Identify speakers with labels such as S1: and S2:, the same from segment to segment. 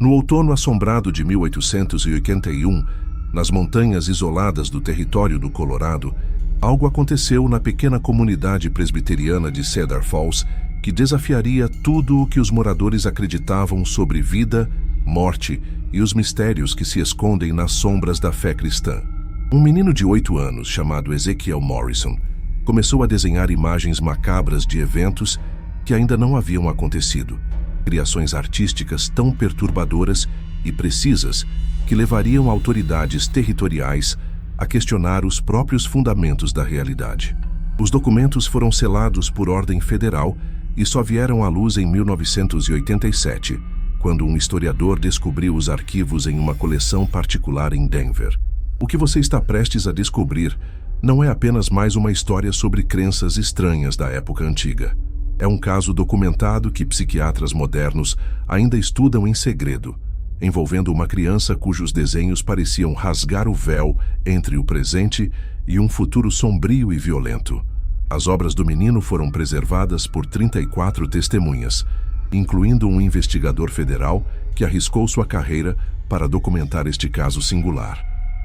S1: No outono assombrado de 1881, nas montanhas isoladas do território do Colorado, algo aconteceu na pequena comunidade presbiteriana de Cedar Falls que desafiaria tudo o que os moradores acreditavam sobre vida, morte e os mistérios que se escondem nas sombras da fé cristã. Um menino de 8 anos, chamado Ezekiel Morrison, começou a desenhar imagens macabras de eventos que ainda não haviam acontecido. Criações artísticas tão perturbadoras e precisas que levariam autoridades territoriais a questionar os próprios fundamentos da realidade. Os documentos foram selados por ordem federal e só vieram à luz em 1987, quando um historiador descobriu os arquivos em uma coleção particular em Denver. O que você está prestes a descobrir não é apenas mais uma história sobre crenças estranhas da época antiga. É um caso documentado que psiquiatras modernos ainda estudam em segredo, envolvendo uma criança cujos desenhos pareciam rasgar o véu entre o presente e um futuro sombrio e violento. As obras do menino foram preservadas por 34 testemunhas, incluindo um investigador federal que arriscou sua carreira para documentar este caso singular.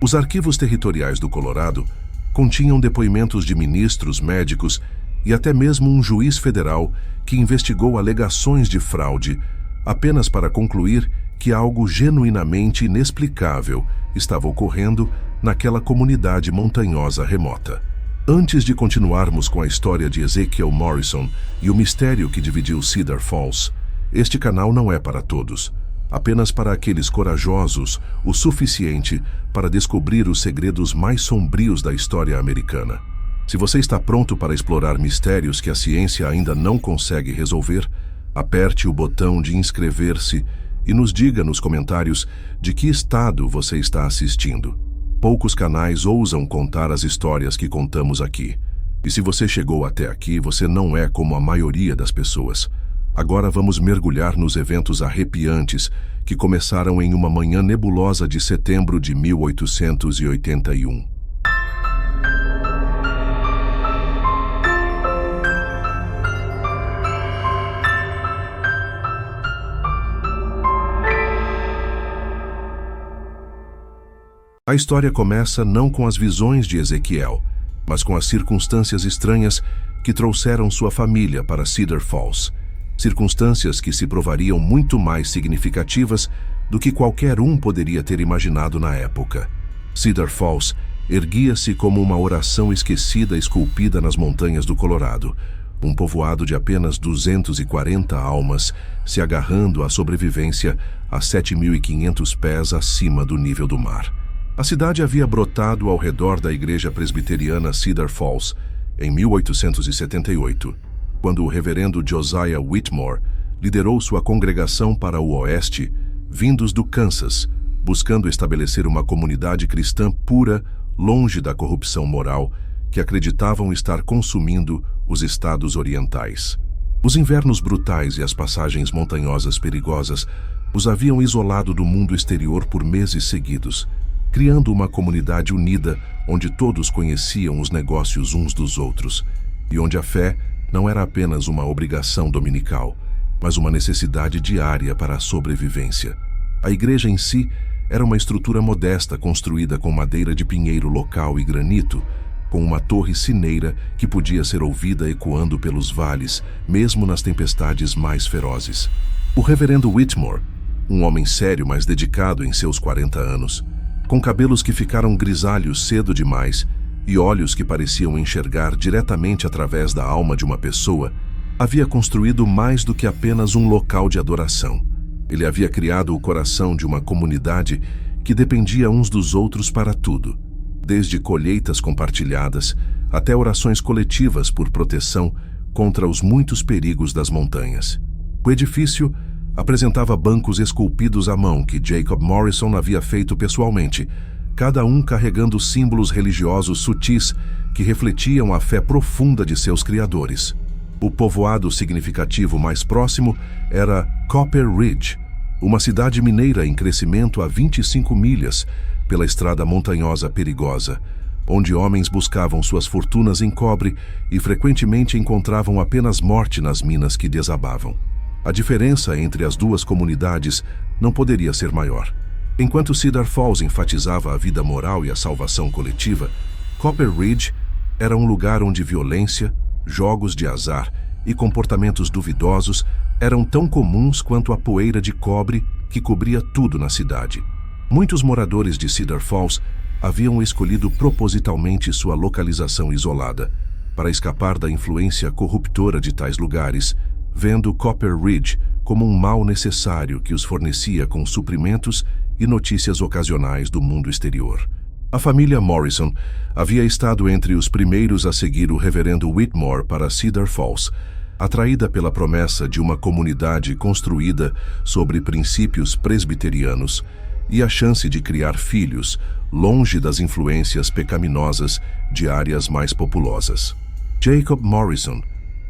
S1: Os arquivos territoriais do Colorado continham depoimentos de ministros, médicos e até mesmo um juiz federal que investigou alegações de fraude apenas para concluir que algo genuinamente inexplicável estava ocorrendo naquela comunidade montanhosa remota. Antes de continuarmos com a história de Ezekiel Morrison e o mistério que dividiu Cedar Falls, este canal não é para todos, apenas para aqueles corajosos o suficiente para descobrir os segredos mais sombrios da história americana. Se você está pronto para explorar mistérios que a ciência ainda não consegue resolver, aperte o botão de inscrever-se e nos diga nos comentários de que estado você está assistindo. Poucos canais ousam contar as histórias que contamos aqui. E se você chegou até aqui, você não é como a maioria das pessoas. Agora vamos mergulhar nos eventos arrepiantes que começaram em uma manhã nebulosa de setembro de 1881. A história começa não com as visões de Ezequiel, mas com as circunstâncias estranhas que trouxeram sua família para Cedar Falls. Circunstâncias que se provariam muito mais significativas do que qualquer um poderia ter imaginado na época. Cedar Falls erguia-se como uma oração esquecida esculpida nas montanhas do Colorado, um povoado de apenas 240 almas se agarrando à sobrevivência a 7.500 pés acima do nível do mar. A cidade havia brotado ao redor da igreja presbiteriana Cedar Falls em 1878, quando o reverendo Josiah Whitmore liderou sua congregação para o oeste, vindos do Kansas, buscando estabelecer uma comunidade cristã pura, longe da corrupção moral que acreditavam estar consumindo os estados orientais. Os invernos brutais e as passagens montanhosas perigosas os haviam isolado do mundo exterior por meses seguidos, criando uma comunidade unida onde todos conheciam os negócios uns dos outros e onde a fé não era apenas uma obrigação dominical, mas uma necessidade diária para a sobrevivência. A igreja em si era uma estrutura modesta construída com madeira de pinheiro local e granito, com uma torre sineira que podia ser ouvida ecoando pelos vales, mesmo nas tempestades mais ferozes. O reverendo Whitmore, um homem sério mas dedicado em seus 40 anos, com cabelos que ficaram grisalhos cedo demais e olhos que pareciam enxergar diretamente através da alma de uma pessoa, havia construído mais do que apenas um local de adoração. Ele havia criado o coração de uma comunidade que dependia uns dos outros para tudo, desde colheitas compartilhadas até orações coletivas por proteção contra os muitos perigos das montanhas. O edifício apresentava bancos esculpidos à mão que Jacob Morrison havia feito pessoalmente, cada um carregando símbolos religiosos sutis que refletiam a fé profunda de seus criadores. O povoado significativo mais próximo era Copper Ridge, uma cidade mineira em crescimento a 25 milhas pela estrada montanhosa perigosa, onde homens buscavam suas fortunas em cobre e frequentemente encontravam apenas morte nas minas que desabavam. A diferença entre as duas comunidades não poderia ser maior. Enquanto Cedar Falls enfatizava a vida moral e a salvação coletiva, Copper Ridge era um lugar onde violência, jogos de azar e comportamentos duvidosos eram tão comuns quanto a poeira de cobre que cobria tudo na cidade. Muitos moradores de Cedar Falls haviam escolhido propositalmente sua localização isolada para escapar da influência corruptora de tais lugares, vendo Copper Ridge como um mal necessário que os fornecia com suprimentos e notícias ocasionais do mundo exterior. A família Morrison havia estado entre os primeiros a seguir o reverendo Whitmore para Cedar Falls, atraída pela promessa de uma comunidade construída sobre princípios presbiterianos e a chance de criar filhos longe das influências pecaminosas de áreas mais populosas. Jacob Morrison,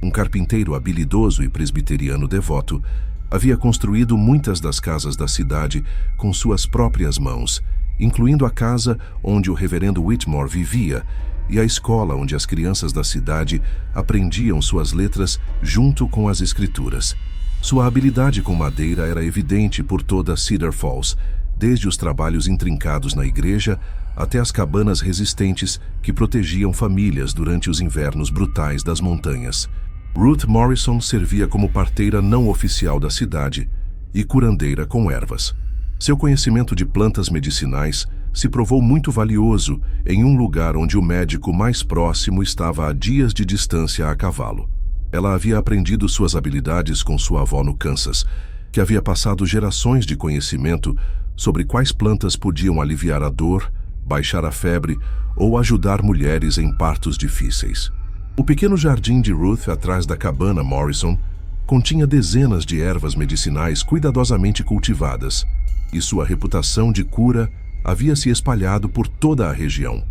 S1: um carpinteiro habilidoso e presbiteriano devoto, havia construído muitas das casas da cidade com suas próprias mãos, incluindo a casa onde o reverendo Whitmore vivia e a escola onde as crianças da cidade aprendiam suas letras junto com as escrituras. Sua habilidade com madeira era evidente por toda Cedar Falls, desde os trabalhos intrincados na igreja até as cabanas resistentes que protegiam famílias durante os invernos brutais das montanhas. Ruth Morrison servia como parteira não oficial da cidade e curandeira com ervas. Seu conhecimento de plantas medicinais se provou muito valioso em um lugar onde o médico mais próximo estava a dias de distância a cavalo. Ela havia aprendido suas habilidades com sua avó no Kansas, que havia passado gerações de conhecimento sobre quais plantas podiam aliviar a dor, baixar a febre ou ajudar mulheres em partos difíceis. O pequeno jardim de Ruth atrás da cabana Morrison continha dezenas de ervas medicinais cuidadosamente cultivadas, e sua reputação de cura havia se espalhado por toda a região.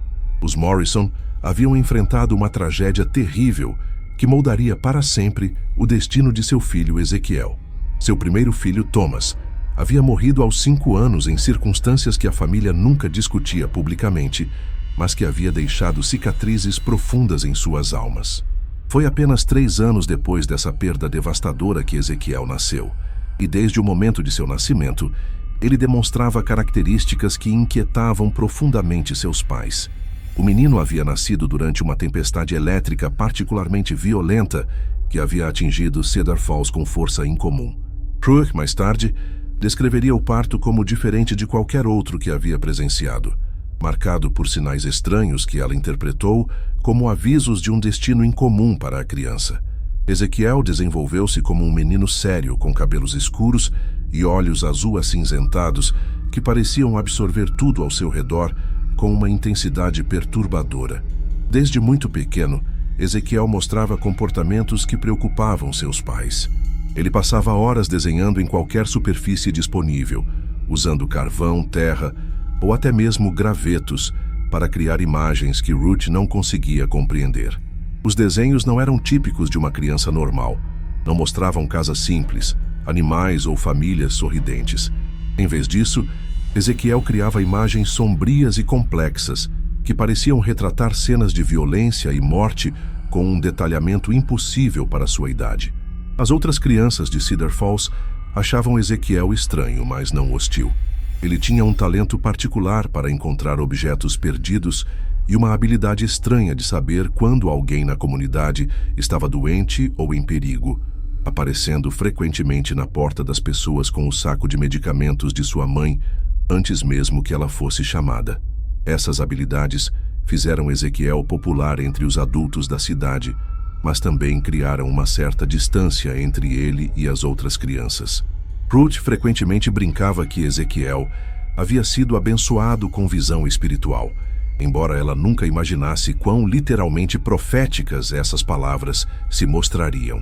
S1: Os Morrison haviam enfrentado uma tragédia terrível que moldaria para sempre o destino de seu filho Ezequiel. Seu primeiro filho, Thomas, havia morrido aos 5 anos em circunstâncias que a família nunca discutia publicamente, mas que havia deixado cicatrizes profundas em suas almas. Foi apenas 3 anos depois dessa perda devastadora que Ezequiel nasceu, e desde o momento de seu nascimento, ele demonstrava características que inquietavam profundamente seus pais. O menino havia nascido durante uma tempestade elétrica particularmente violenta que havia atingido Cedar Falls com força incomum. Ruth, mais tarde, descreveria o parto como diferente de qualquer outro que havia presenciado, marcado por sinais estranhos que ela interpretou como avisos de um destino incomum para a criança. Ezequiel desenvolveu-se como um menino sério, com cabelos escuros e olhos azul-acinzentados que pareciam absorver tudo ao seu redor com uma intensidade perturbadora. Desde muito pequeno, Ezequiel mostrava comportamentos que preocupavam seus pais. Ele passava horas desenhando em qualquer superfície disponível, usando carvão, terra ou até mesmo gravetos para criar imagens que Ruth não conseguia compreender. Os desenhos não eram típicos de uma criança normal. Não mostravam casas simples, animais ou famílias sorridentes. Em vez disso, Ezequiel criava imagens sombrias e complexas que pareciam retratar cenas de violência e morte com um detalhamento impossível para sua idade. As outras crianças de Cedar Falls achavam Ezequiel estranho, mas não hostil. Ele tinha um talento particular para encontrar objetos perdidos e uma habilidade estranha de saber quando alguém na comunidade estava doente ou em perigo, aparecendo frequentemente na porta das pessoas com o saco de medicamentos de sua mãe antes mesmo que ela fosse chamada. Essas habilidades fizeram Ezequiel popular entre os adultos da cidade, mas também criaram uma certa distância entre ele e as outras crianças. Ruth frequentemente brincava que Ezequiel havia sido abençoado com visão espiritual, embora ela nunca imaginasse quão literalmente proféticas essas palavras se mostrariam.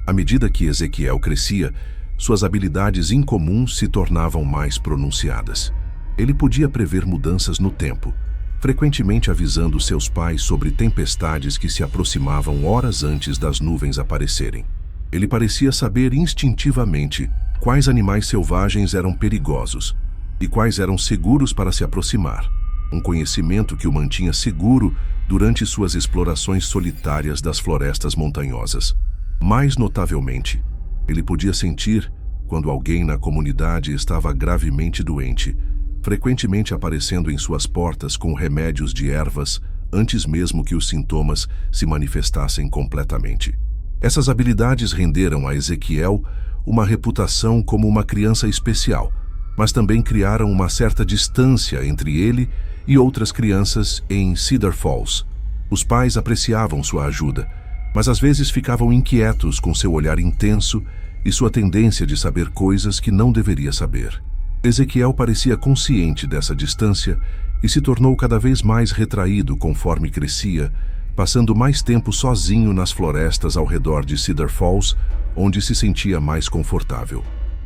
S1: À medida que Ezequiel crescia, suas habilidades incomuns se tornavam mais pronunciadas. Ele podia prever mudanças no tempo, frequentemente avisando seus pais sobre tempestades que se aproximavam horas antes das nuvens aparecerem. Ele parecia saber instintivamente quais animais selvagens eram perigosos e quais eram seguros para se aproximar, um conhecimento que o mantinha seguro durante suas explorações solitárias das florestas montanhosas. Mais notavelmente, ele podia sentir quando alguém na comunidade estava gravemente doente, frequentemente aparecendo em suas portas com remédios de ervas antes mesmo que os sintomas se manifestassem completamente. Essas habilidades renderam a Ezequiel uma reputação como uma criança especial, mas também criaram uma certa distância entre ele e outras crianças em Cedar Falls. Os pais apreciavam sua ajuda, mas às vezes ficavam inquietos com seu olhar intenso e sua tendência de saber coisas que não deveria saber. Ezequiel parecia consciente dessa distância e se tornou cada vez mais retraído conforme crescia, passando mais tempo sozinho nas florestas ao redor de Cedar Falls, onde se sentia mais confortável.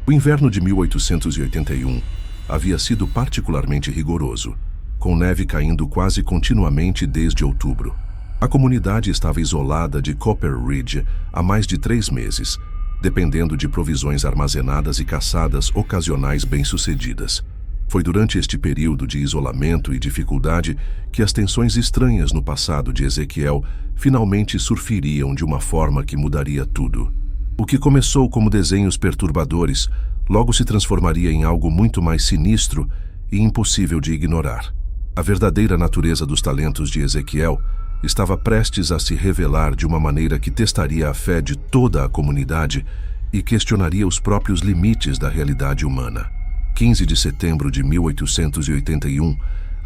S1: O inverno de 1881 havia sido particularmente rigoroso, com neve caindo quase continuamente desde outubro. A comunidade estava isolada de Copper Ridge há mais de 3 meses, dependendo de provisões armazenadas e caçadas ocasionais bem-sucedidas. Foi durante este período de isolamento e dificuldade que as tensões estranhas no passado de Ezequiel finalmente surfiriam de uma forma que mudaria tudo. O que começou como desenhos perturbadores logo se transformaria em algo muito mais sinistro e impossível de ignorar. A verdadeira natureza dos talentos de Ezequiel estava prestes a se revelar de uma maneira que testaria a fé de toda a comunidade e questionaria os próprios limites da realidade humana. 15 de setembro de 1881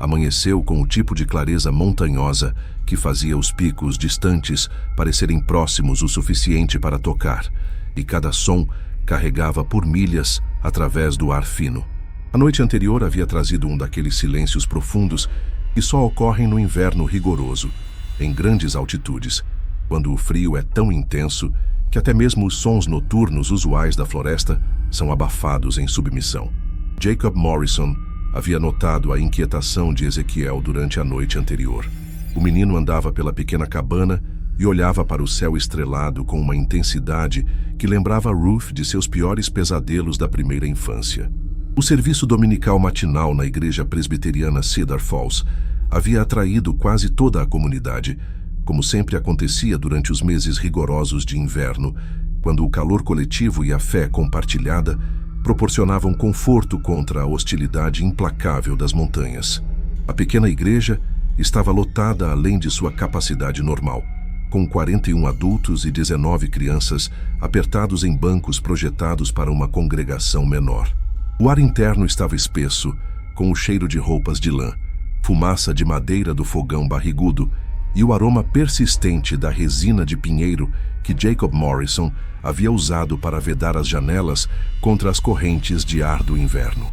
S1: amanheceu com o tipo de clareza montanhosa que fazia os picos distantes parecerem próximos o suficiente para tocar, e cada som carregava por milhas através do ar fino. A noite anterior havia trazido um daqueles silêncios profundos que só ocorrem no inverno rigoroso, em grandes altitudes, quando o frio é tão intenso que até mesmo os sons noturnos usuais da floresta são abafados em submissão. Jacob Morrison havia notado a inquietação de Ezequiel durante a noite anterior. O menino andava pela pequena cabana e olhava para o céu estrelado com uma intensidade que lembrava Ruth de seus piores pesadelos da primeira infância. O serviço dominical matinal na igreja presbiteriana Cedar Falls havia atraído quase toda a comunidade, como sempre acontecia durante os meses rigorosos de inverno, quando o calor coletivo e a fé compartilhada proporcionavam conforto contra a hostilidade implacável das montanhas. A pequena igreja estava lotada além de sua capacidade normal, com 41 adultos e 19 crianças apertados em bancos projetados para uma congregação menor. O ar interno estava espesso, com o cheiro de roupas de lã, fumaça de madeira do fogão barrigudo e o aroma persistente da resina de pinheiro que Jacob Morrison havia usado para vedar as janelas contra as correntes de ar do inverno.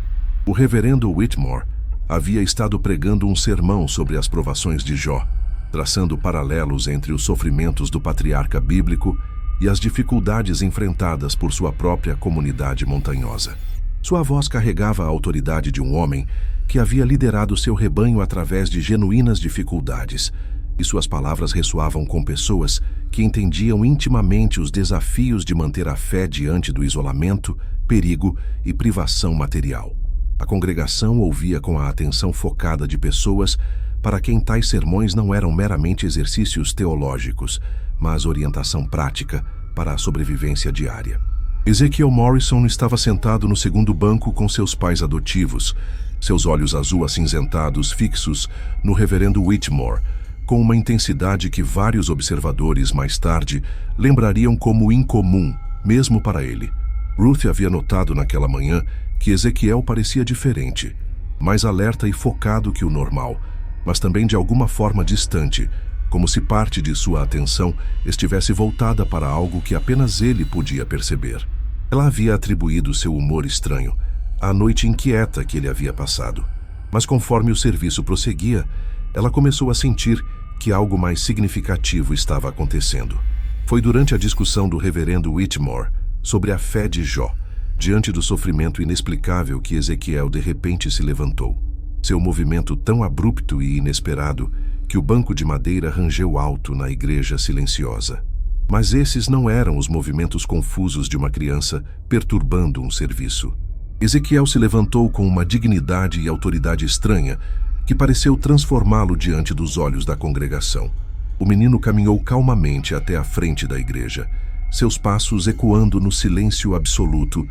S1: O reverendo Whitmore havia estado pregando um sermão sobre as provações de Jó, traçando paralelos entre os sofrimentos do patriarca bíblico e as dificuldades enfrentadas por sua própria comunidade montanhosa. Sua voz carregava a autoridade de um homem que havia liderado seu rebanho através de genuínas dificuldades, e suas palavras ressoavam com pessoas que entendiam intimamente os desafios de manter a fé diante do isolamento, perigo e privação material. A congregação ouvia com a atenção focada de pessoas para quem tais sermões não eram meramente exercícios teológicos, mas orientação prática para a sobrevivência diária. Ezequiel Morrison estava sentado no segundo banco com seus pais adotivos, seus olhos azul-acinzentados fixos no reverendo Whitmore, com uma intensidade que vários observadores mais tarde lembrariam como incomum, mesmo para ele. Ruth havia notado naquela manhã que Ezequiel parecia diferente, mais alerta e focado que o normal, mas também de alguma forma distante, como se parte de sua atenção estivesse voltada para algo que apenas ele podia perceber. Ela havia atribuído seu humor estranho à noite inquieta que ele havia passado, mas conforme o serviço prosseguia, ela começou a sentir que algo mais significativo estava acontecendo. Foi durante a discussão do reverendo Whitmore sobre a fé de Jó, diante do sofrimento inexplicável, que Ezequiel de repente se levantou. Seu movimento tão abrupto e inesperado que o banco de madeira rangeu alto na igreja silenciosa. Mas esses não eram os movimentos confusos de uma criança perturbando um serviço. Ezequiel se levantou com uma dignidade e autoridade estranha que pareceu transformá-lo diante dos olhos da congregação. O menino caminhou calmamente até a frente da igreja, seus passos ecoando no silêncio absoluto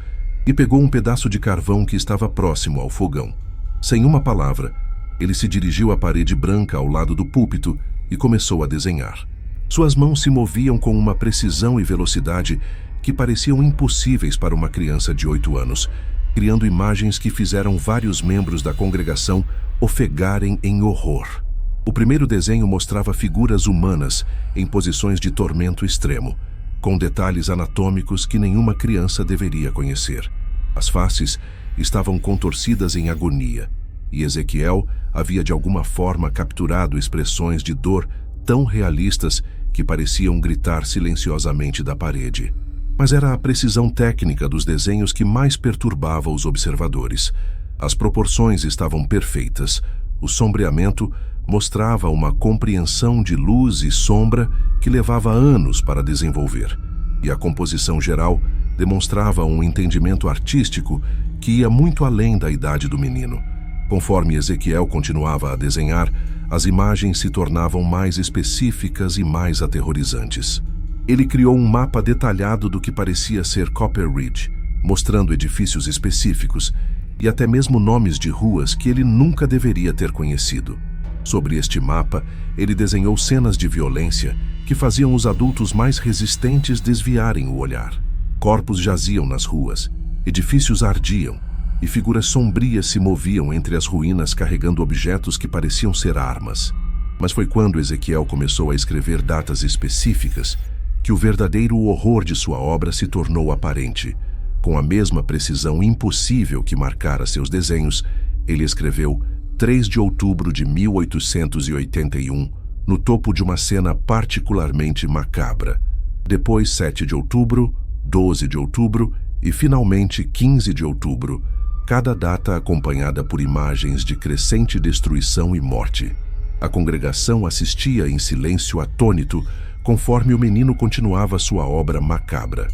S1: e pegou um pedaço de carvão que estava próximo ao fogão. Sem uma palavra, ele se dirigiu à parede branca ao lado do púlpito e começou a desenhar. Suas mãos se moviam com uma precisão e velocidade que pareciam impossíveis para uma criança de 8 anos, criando imagens que fizeram vários membros da congregação ofegarem em horror. O primeiro desenho mostrava figuras humanas em posições de tormento extremo, com detalhes anatômicos que nenhuma criança deveria conhecer. As faces estavam contorcidas em agonia, e Ezequiel havia de alguma forma capturado expressões de dor tão realistas que pareciam gritar silenciosamente da parede. Mas era a precisão técnica dos desenhos que mais perturbava os observadores. As proporções estavam perfeitas, o sombreamento mostrava uma compreensão de luz e sombra que levava anos para desenvolver, e a composição geral demonstrava um entendimento artístico que ia muito além da idade do menino. Conforme Ezequiel continuava a desenhar, as imagens se tornavam mais específicas e mais aterrorizantes. Ele criou um mapa detalhado do que parecia ser Copper Ridge, mostrando edifícios específicos e até mesmo nomes de ruas que ele nunca deveria ter conhecido. Sobre este mapa, ele desenhou cenas de violência que faziam os adultos mais resistentes desviarem o olhar. Corpos jaziam nas ruas, edifícios ardiam e figuras sombrias se moviam entre as ruínas carregando objetos que pareciam ser armas. Mas foi quando Ezequiel começou a escrever datas específicas que o verdadeiro horror de sua obra se tornou aparente. Com a mesma precisão impossível que marcara seus desenhos, ele escreveu 3 de outubro de 1881, no topo de uma cena particularmente macabra. Depois 7 de outubro, 12 de outubro e finalmente 15 de outubro, cada data acompanhada por imagens de crescente destruição e morte. A congregação assistia em silêncio atônito conforme o menino continuava sua obra macabra.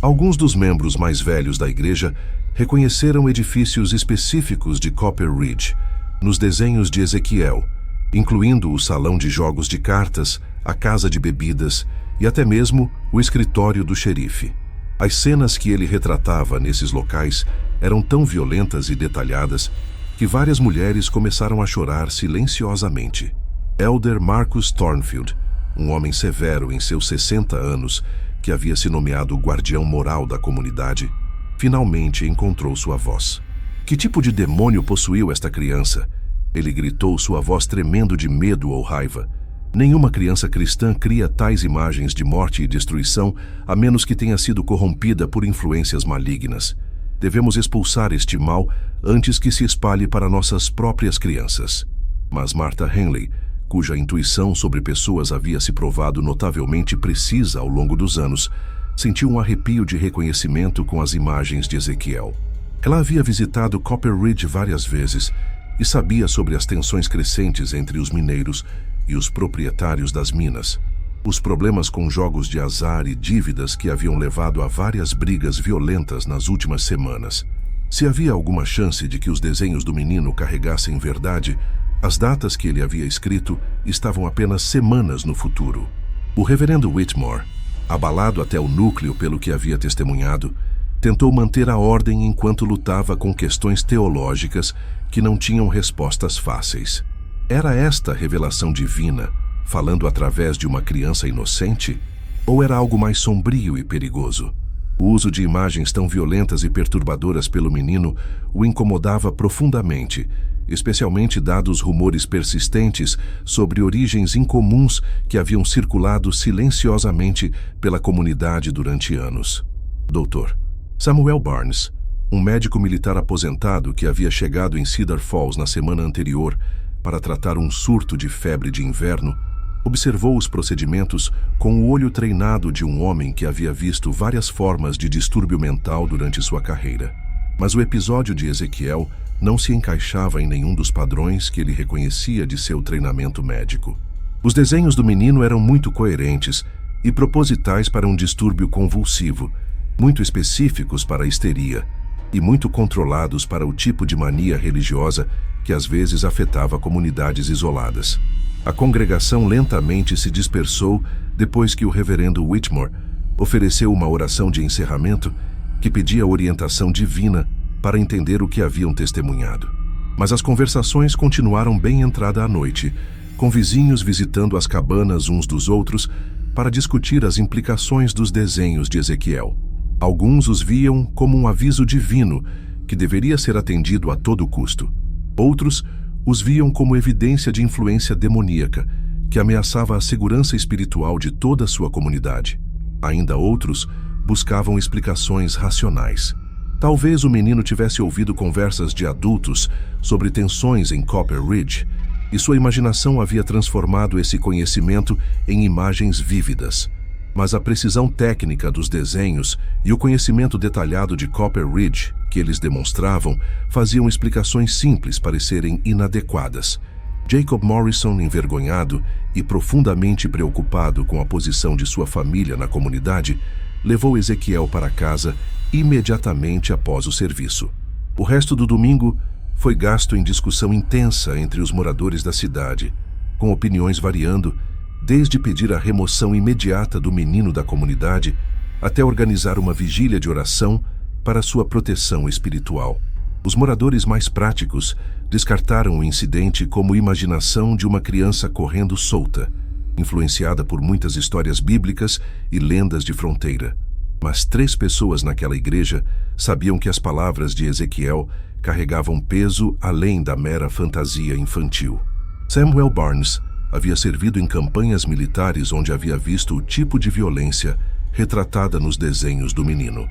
S1: Alguns dos membros mais velhos da igreja reconheceram edifícios específicos de Copper Ridge nos desenhos de Ezequiel, incluindo o salão de jogos de cartas, a casa de bebidas e até mesmo o escritório do xerife. As cenas que ele retratava nesses locais eram tão violentas e detalhadas que várias mulheres começaram a chorar silenciosamente. Elder Marcus Thornfield, um homem severo em seus 60 anos, que havia se nomeado o guardião moral da comunidade, finalmente encontrou sua voz. Que tipo de demônio possuiu esta criança? Ele gritou, sua voz tremendo de medo ou raiva. Nenhuma criança cristã cria tais imagens de morte e destruição a menos que tenha sido corrompida por influências malignas. Devemos expulsar este mal antes que se espalhe para nossas próprias crianças. Mas Martha Henley, cuja intuição sobre pessoas havia se provado notavelmente precisa ao longo dos anos, sentiu um arrepio de reconhecimento com as imagens de Ezequiel. Ela havia visitado Copper Ridge várias vezes e sabia sobre as tensões crescentes entre os mineiros e os proprietários das minas, os problemas com jogos de azar e dívidas que haviam levado a várias brigas violentas nas últimas semanas. Se havia alguma chance de que os desenhos do menino carregassem verdade, as datas que ele havia escrito estavam apenas semanas no futuro. O reverendo Whitmore, abalado até o núcleo pelo que havia testemunhado, tentou manter a ordem enquanto lutava com questões teológicas que não tinham respostas fáceis. Era esta revelação divina, falando através de uma criança inocente? Ou era algo mais sombrio e perigoso? O uso de imagens tão violentas e perturbadoras pelo menino o incomodava profundamente, especialmente dados rumores persistentes sobre origens incomuns que haviam circulado silenciosamente pela comunidade durante anos. Doutor Samuel Barnes, um médico militar aposentado que havia chegado em Cedar Falls na semana anterior para tratar um surto de febre de inverno, observou os procedimentos com o olho treinado de um homem que havia visto várias formas de distúrbio mental durante sua carreira. Mas o episódio de Ezequiel não se encaixava em nenhum dos padrões que ele reconhecia de seu treinamento médico. Os desenhos do menino eram muito coerentes e propositais para um distúrbio convulsivo, muito específicos para a histeria e muito controlados para o tipo de mania religiosa que às vezes afetava comunidades isoladas. A congregação lentamente se dispersou depois que o reverendo Whitmore ofereceu uma oração de encerramento que pedia orientação divina para entender o que haviam testemunhado. Mas as conversações continuaram bem entrada a noite, com vizinhos visitando as cabanas uns dos outros para discutir as implicações dos desenhos de Ezequiel. Alguns os viam como um aviso divino que deveria ser atendido a todo custo. Outros os viam como evidência de influência demoníaca que ameaçava a segurança espiritual de toda a sua comunidade. Ainda outros buscavam explicações racionais. Talvez o menino tivesse ouvido conversas de adultos sobre tensões em Copper Ridge, e sua imaginação havia transformado esse conhecimento em imagens vívidas. Mas a precisão técnica dos desenhos e o conhecimento detalhado de Copper Ridge que eles demonstravam faziam explicações simples parecerem inadequadas. Jacob Morrison, envergonhado e profundamente preocupado com a posição de sua família na comunidade, levou Ezequiel para casa imediatamente após o serviço. O resto do domingo foi gasto em discussão intensa entre os moradores da cidade, com opiniões variando, desde pedir a remoção imediata do menino da comunidade até organizar uma vigília de oração para sua proteção espiritual. Os moradores mais práticos descartaram o incidente como imaginação de uma criança correndo solta, influenciada por muitas histórias bíblicas e lendas de fronteira. Mas 3 pessoas naquela igreja sabiam que as palavras de Ezequiel carregavam peso além da mera fantasia infantil. Samuel Barnes havia servido em campanhas militares onde havia visto o tipo de violência retratada nos desenhos do menino.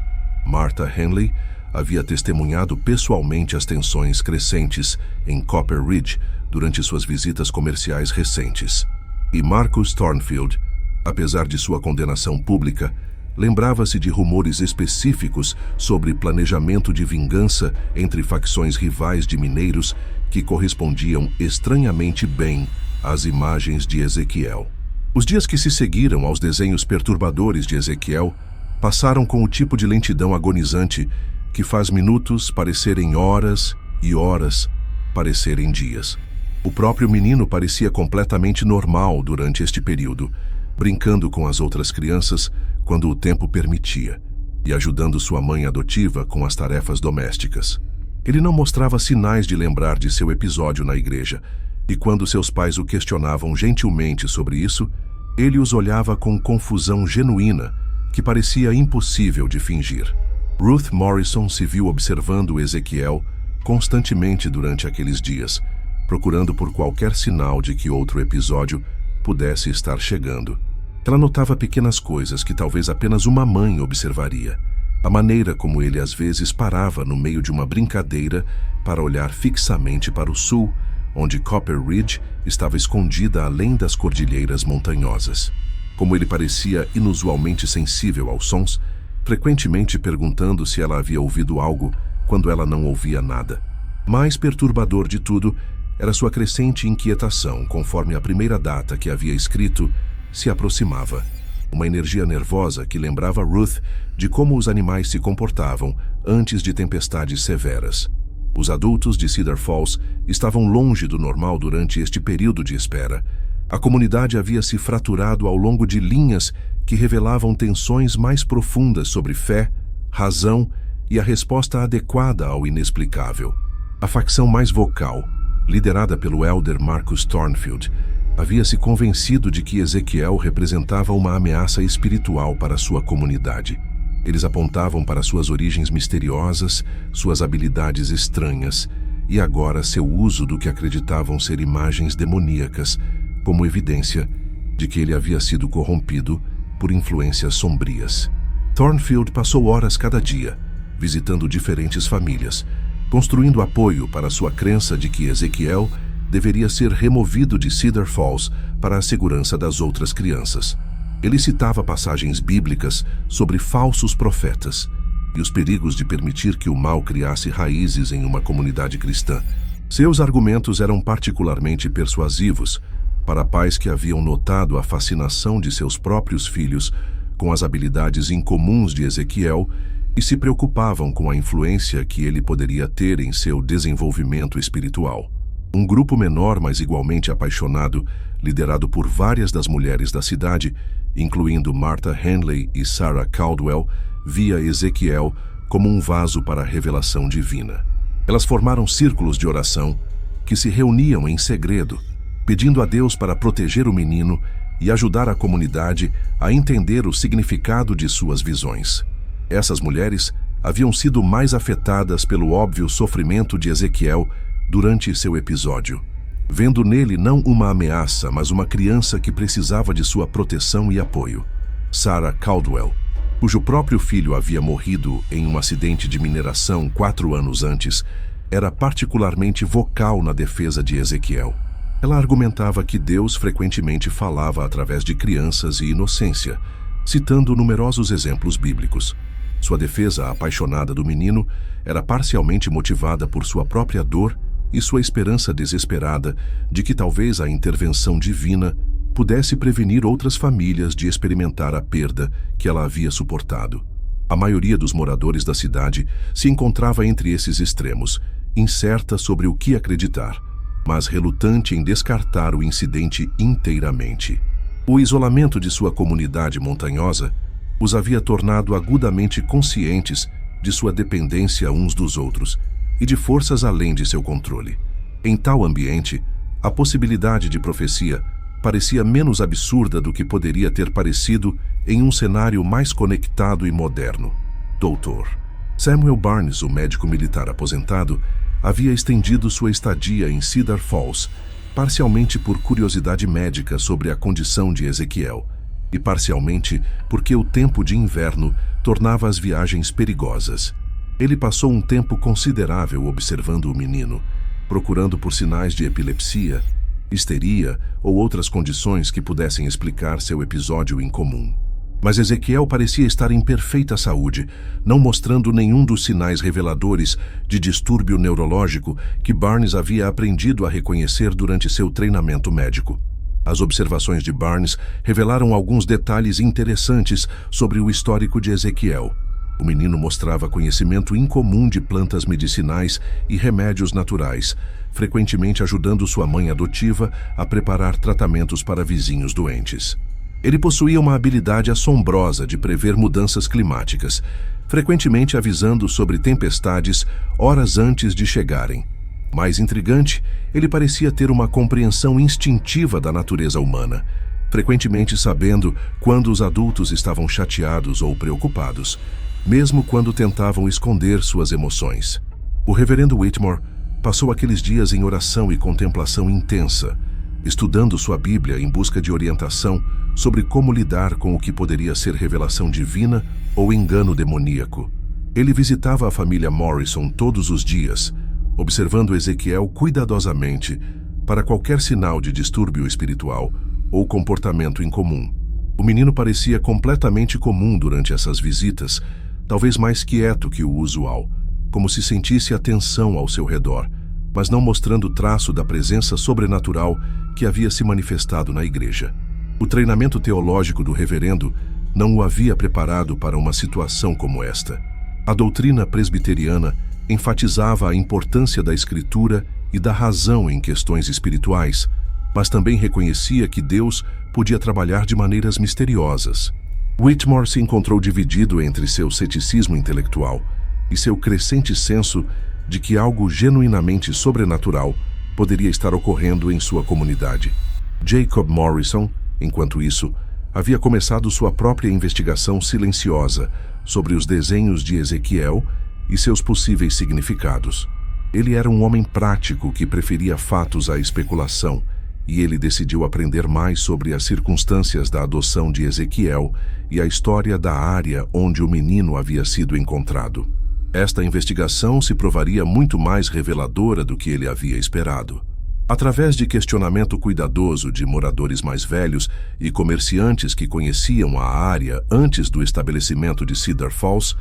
S1: Martha Henley havia testemunhado pessoalmente as tensões crescentes em Copper Ridge durante suas visitas comerciais recentes. E Marcus Thornfield, apesar de sua condenação pública, lembrava-se de rumores específicos sobre planejamento de vingança entre facções rivais de mineiros que correspondiam estranhamente bem às imagens de Ezequiel. Os dias que se seguiram aos desenhos perturbadores de Ezequiel passaram com o tipo de lentidão agonizante que faz minutos parecerem horas e horas parecerem dias. O próprio menino parecia completamente normal durante este período, brincando com as outras crianças quando o tempo permitia, e ajudando sua mãe adotiva com as tarefas domésticas. Ele não mostrava sinais de lembrar de seu episódio na igreja, e quando seus pais o questionavam gentilmente sobre isso, ele os olhava com confusão genuína que parecia impossível de fingir. Ruth Morrison se viu observando Ezequiel constantemente durante aqueles dias, procurando por qualquer sinal de que outro episódio pudesse estar chegando. Ela notava pequenas coisas que talvez apenas uma mãe observaria. A maneira como ele às vezes parava no meio de uma brincadeira para olhar fixamente para o sul, onde Copper Ridge estava escondida além das cordilheiras montanhosas. Como ele parecia inusualmente sensível aos sons, frequentemente perguntando se ela havia ouvido algo quando ela não ouvia nada. Mais perturbador de tudo era sua crescente inquietação conforme a primeira data que havia escrito se aproximava. Uma energia nervosa que lembrava Ruth de como os animais se comportavam antes de tempestades severas. Os adultos de Cedar Falls estavam longe do normal durante este período de espera. A comunidade havia se fraturado ao longo de linhas que revelavam tensões mais profundas sobre fé, razão e a resposta adequada ao inexplicável. A facção mais vocal, liderada pelo elder Marcus Thornfield, havia se convencido de que Ezequiel representava uma ameaça espiritual para sua comunidade. Eles apontavam para suas origens misteriosas, suas habilidades estranhas e agora seu uso do que acreditavam ser imagens demoníacas, como evidência de que ele havia sido corrompido por influências sombrias. Thornfield passou horas cada dia, visitando diferentes famílias, construindo apoio para sua crença de que Ezequiel deveria ser removido de Cedar Falls para a segurança das outras crianças. Ele citava passagens bíblicas sobre falsos profetas e os perigos de permitir que o mal criasse raízes em uma comunidade cristã. Seus argumentos eram particularmente persuasivos para pais que haviam notado a fascinação de seus próprios filhos com as habilidades incomuns de Ezequiel e se preocupavam com a influência que ele poderia ter em seu desenvolvimento espiritual. Um grupo menor, mas igualmente apaixonado, liderado por várias das mulheres da cidade, incluindo Martha Henley e Sarah Caldwell, via Ezequiel como um vaso para a revelação divina. Elas formaram círculos de oração que se reuniam em segredo, pedindo a Deus para proteger o menino e ajudar a comunidade a entender o significado de suas visões. Essas mulheres haviam sido mais afetadas pelo óbvio sofrimento de Ezequiel durante seu episódio, vendo nele não uma ameaça, mas uma criança que precisava de sua proteção e apoio. Sarah Caldwell, cujo próprio filho havia morrido em um acidente de mineração 4 anos antes, era particularmente vocal na defesa de Ezequiel. Ela argumentava que Deus frequentemente falava através de crianças e inocência, citando numerosos exemplos bíblicos. Sua defesa apaixonada do menino era parcialmente motivada por sua própria dor e sua esperança desesperada de que talvez a intervenção divina pudesse prevenir outras famílias de experimentar a perda que ela havia suportado. A maioria dos moradores da cidade se encontrava entre esses extremos, incerta sobre o que acreditar, mas relutante em descartar o incidente inteiramente. O isolamento de sua comunidade montanhosa os havia tornado agudamente conscientes de sua dependência uns dos outros e de forças além de seu controle. Em tal ambiente, a possibilidade de profecia parecia menos absurda do que poderia ter parecido em um cenário mais conectado e moderno. Dr. Samuel Barnes, o médico militar aposentado, havia estendido sua estadia em Cedar Falls, parcialmente por curiosidade médica sobre a condição de Ezequiel, e parcialmente porque o tempo de inverno tornava as viagens perigosas. Ele passou um tempo considerável observando o menino, procurando por sinais de epilepsia, histeria ou outras condições que pudessem explicar seu episódio incomum. Mas Ezequiel parecia estar em perfeita saúde, não mostrando nenhum dos sinais reveladores de distúrbio neurológico que Barnes havia aprendido a reconhecer durante seu treinamento médico. As observações de Barnes revelaram alguns detalhes interessantes sobre o histórico de Ezequiel. O menino mostrava conhecimento incomum de plantas medicinais e remédios naturais, frequentemente ajudando sua mãe adotiva a preparar tratamentos para vizinhos doentes. Ele possuía uma habilidade assombrosa de prever mudanças climáticas, frequentemente avisando sobre tempestades horas antes de chegarem. Mais intrigante, ele parecia ter uma compreensão instintiva da natureza humana, frequentemente sabendo quando os adultos estavam chateados ou preocupados, mesmo quando tentavam esconder suas emoções. O reverendo Whitmore passou aqueles dias em oração e contemplação intensa, estudando sua Bíblia em busca de orientação sobre como lidar com o que poderia ser revelação divina ou engano demoníaco. Ele visitava a família Morrison todos os dias, observando Ezequiel cuidadosamente para qualquer sinal de distúrbio espiritual ou comportamento incomum. O menino parecia completamente comum durante essas visitas, talvez mais quieto que o usual, como se sentisse atenção ao seu redor, mas não mostrando traço da presença sobrenatural que havia se manifestado na igreja. O treinamento teológico do reverendo não o havia preparado para uma situação como esta. A doutrina presbiteriana enfatizava a importância da escritura e da razão em questões espirituais, mas também reconhecia que Deus podia trabalhar de maneiras misteriosas. Whitmore se encontrou dividido entre seu ceticismo intelectual e seu crescente senso de que algo genuinamente sobrenatural poderia estar ocorrendo em sua comunidade. Jacob Morrison, enquanto isso, havia começado sua própria investigação silenciosa sobre os desenhos de Ezequiel e seus possíveis significados. Ele era um homem prático que preferia fatos à especulação, e ele decidiu aprender mais sobre as circunstâncias da adoção de Ezequiel e a história da área onde o menino havia sido encontrado. Esta investigação se provaria muito mais reveladora do que ele havia esperado. Através de questionamento cuidadoso de moradores mais velhos e comerciantes que conheciam a área antes do estabelecimento de Cedar Falls,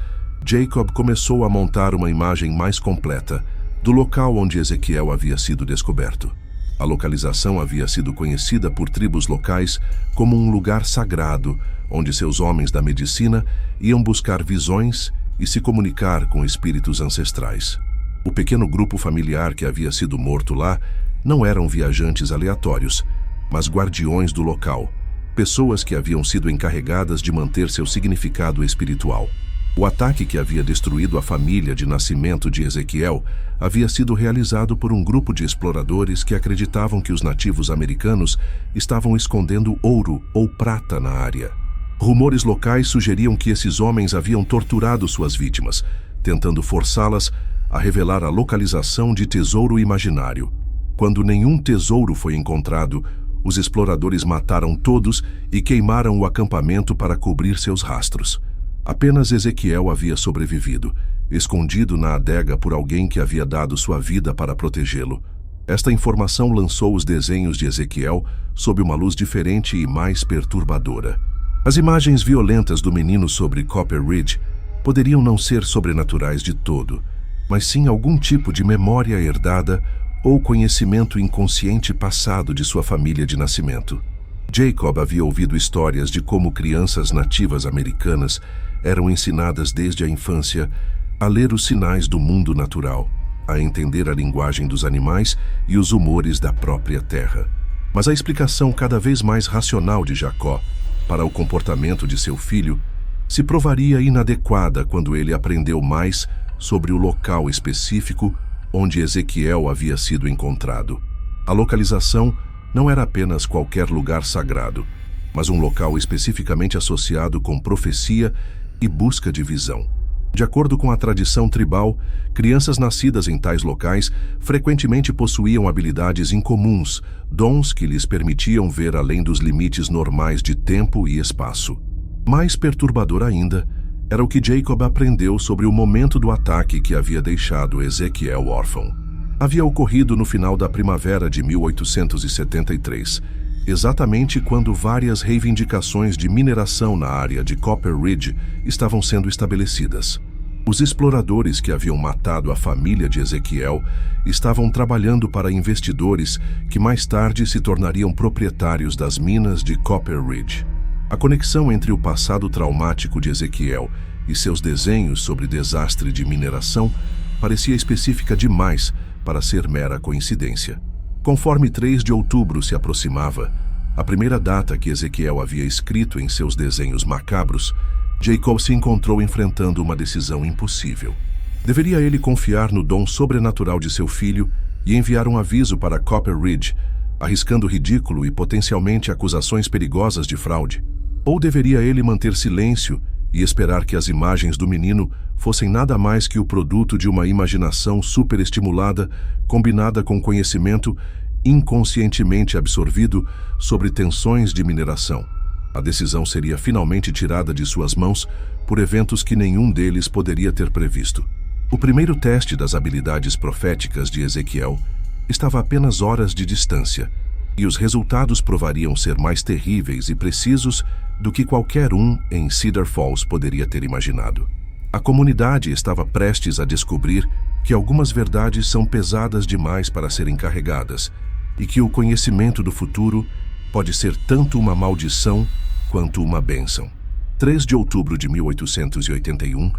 S1: Jacob começou a montar uma imagem mais completa do local onde Ezequiel havia sido descoberto. A localização havia sido conhecida por tribos locais como um lugar sagrado, onde seus homens da medicina iam buscar visões e se comunicar com espíritos ancestrais. O pequeno grupo familiar que havia sido morto lá não eram viajantes aleatórios, mas guardiões do local, pessoas que haviam sido encarregadas de manter seu significado espiritual. O ataque que havia destruído a família de nascimento de Ezequiel havia sido realizado por um grupo de exploradores que acreditavam que os nativos americanos estavam escondendo ouro ou prata na área. Rumores locais sugeriam que esses homens haviam torturado suas vítimas, tentando forçá-las a revelar a localização de tesouro imaginário. Quando nenhum tesouro foi encontrado, os exploradores mataram todos e queimaram o acampamento para cobrir seus rastros. Apenas Ezequiel havia sobrevivido, escondido na adega por alguém que havia dado sua vida para protegê-lo. Esta informação lançou os desenhos de Ezequiel sob uma luz diferente e mais perturbadora. As imagens violentas do menino sobre Copper Ridge poderiam não ser sobrenaturais de todo, mas sim algum tipo de memória herdada ou conhecimento inconsciente passado de sua família de nascimento. Jacob havia ouvido histórias de como crianças nativas americanas eram ensinadas desde a infância a ler os sinais do mundo natural, a entender a linguagem dos animais e os humores da própria terra. Mas a explicação cada vez mais racional de Jacó para o comportamento de seu filho se provaria inadequada quando ele aprendeu mais sobre o local específico onde Ezequiel havia sido encontrado. A localização não era apenas qualquer lugar sagrado, mas um local especificamente associado com profecia e busca de visão. De acordo com a tradição tribal, crianças nascidas em tais locais frequentemente possuíam habilidades incomuns, dons que lhes permitiam ver além dos limites normais de tempo e espaço. Mais perturbador ainda era o que Jacob aprendeu sobre o momento do ataque que havia deixado Ezequiel órfão. Havia ocorrido no final da primavera de 1873, exatamente quando várias reivindicações de mineração na área de Copper Ridge estavam sendo estabelecidas. Os exploradores que haviam matado a família de Ezequiel estavam trabalhando para investidores que mais tarde se tornariam proprietários das minas de Copper Ridge. A conexão entre o passado traumático de Ezequiel e seus desenhos sobre desastre de mineração parecia específica demais para ser mera coincidência. Conforme 3 de outubro se aproximava, a primeira data que Ezequiel havia escrito em seus desenhos macabros, Jacob se encontrou enfrentando uma decisão impossível. Deveria ele confiar no dom sobrenatural de seu filho e enviar um aviso para Copper Ridge, arriscando ridículo e potencialmente acusações perigosas de fraude? Ou deveria ele manter silêncio e esperar que as imagens do menino fossem nada mais que o produto de uma imaginação superestimulada, combinada com conhecimento inconscientemente absorvido sobre tensões de mineração? A decisão seria finalmente tirada de suas mãos por eventos que nenhum deles poderia ter previsto. O primeiro teste das habilidades proféticas de Ezequiel estava a apenas horas de distância, e os resultados provariam ser mais terríveis e precisos do que qualquer um em Cedar Falls poderia ter imaginado. A comunidade estava prestes a descobrir que algumas verdades são pesadas demais para serem carregadas e que o conhecimento do futuro pode ser tanto uma maldição quanto uma bênção. 3 de outubro de 1881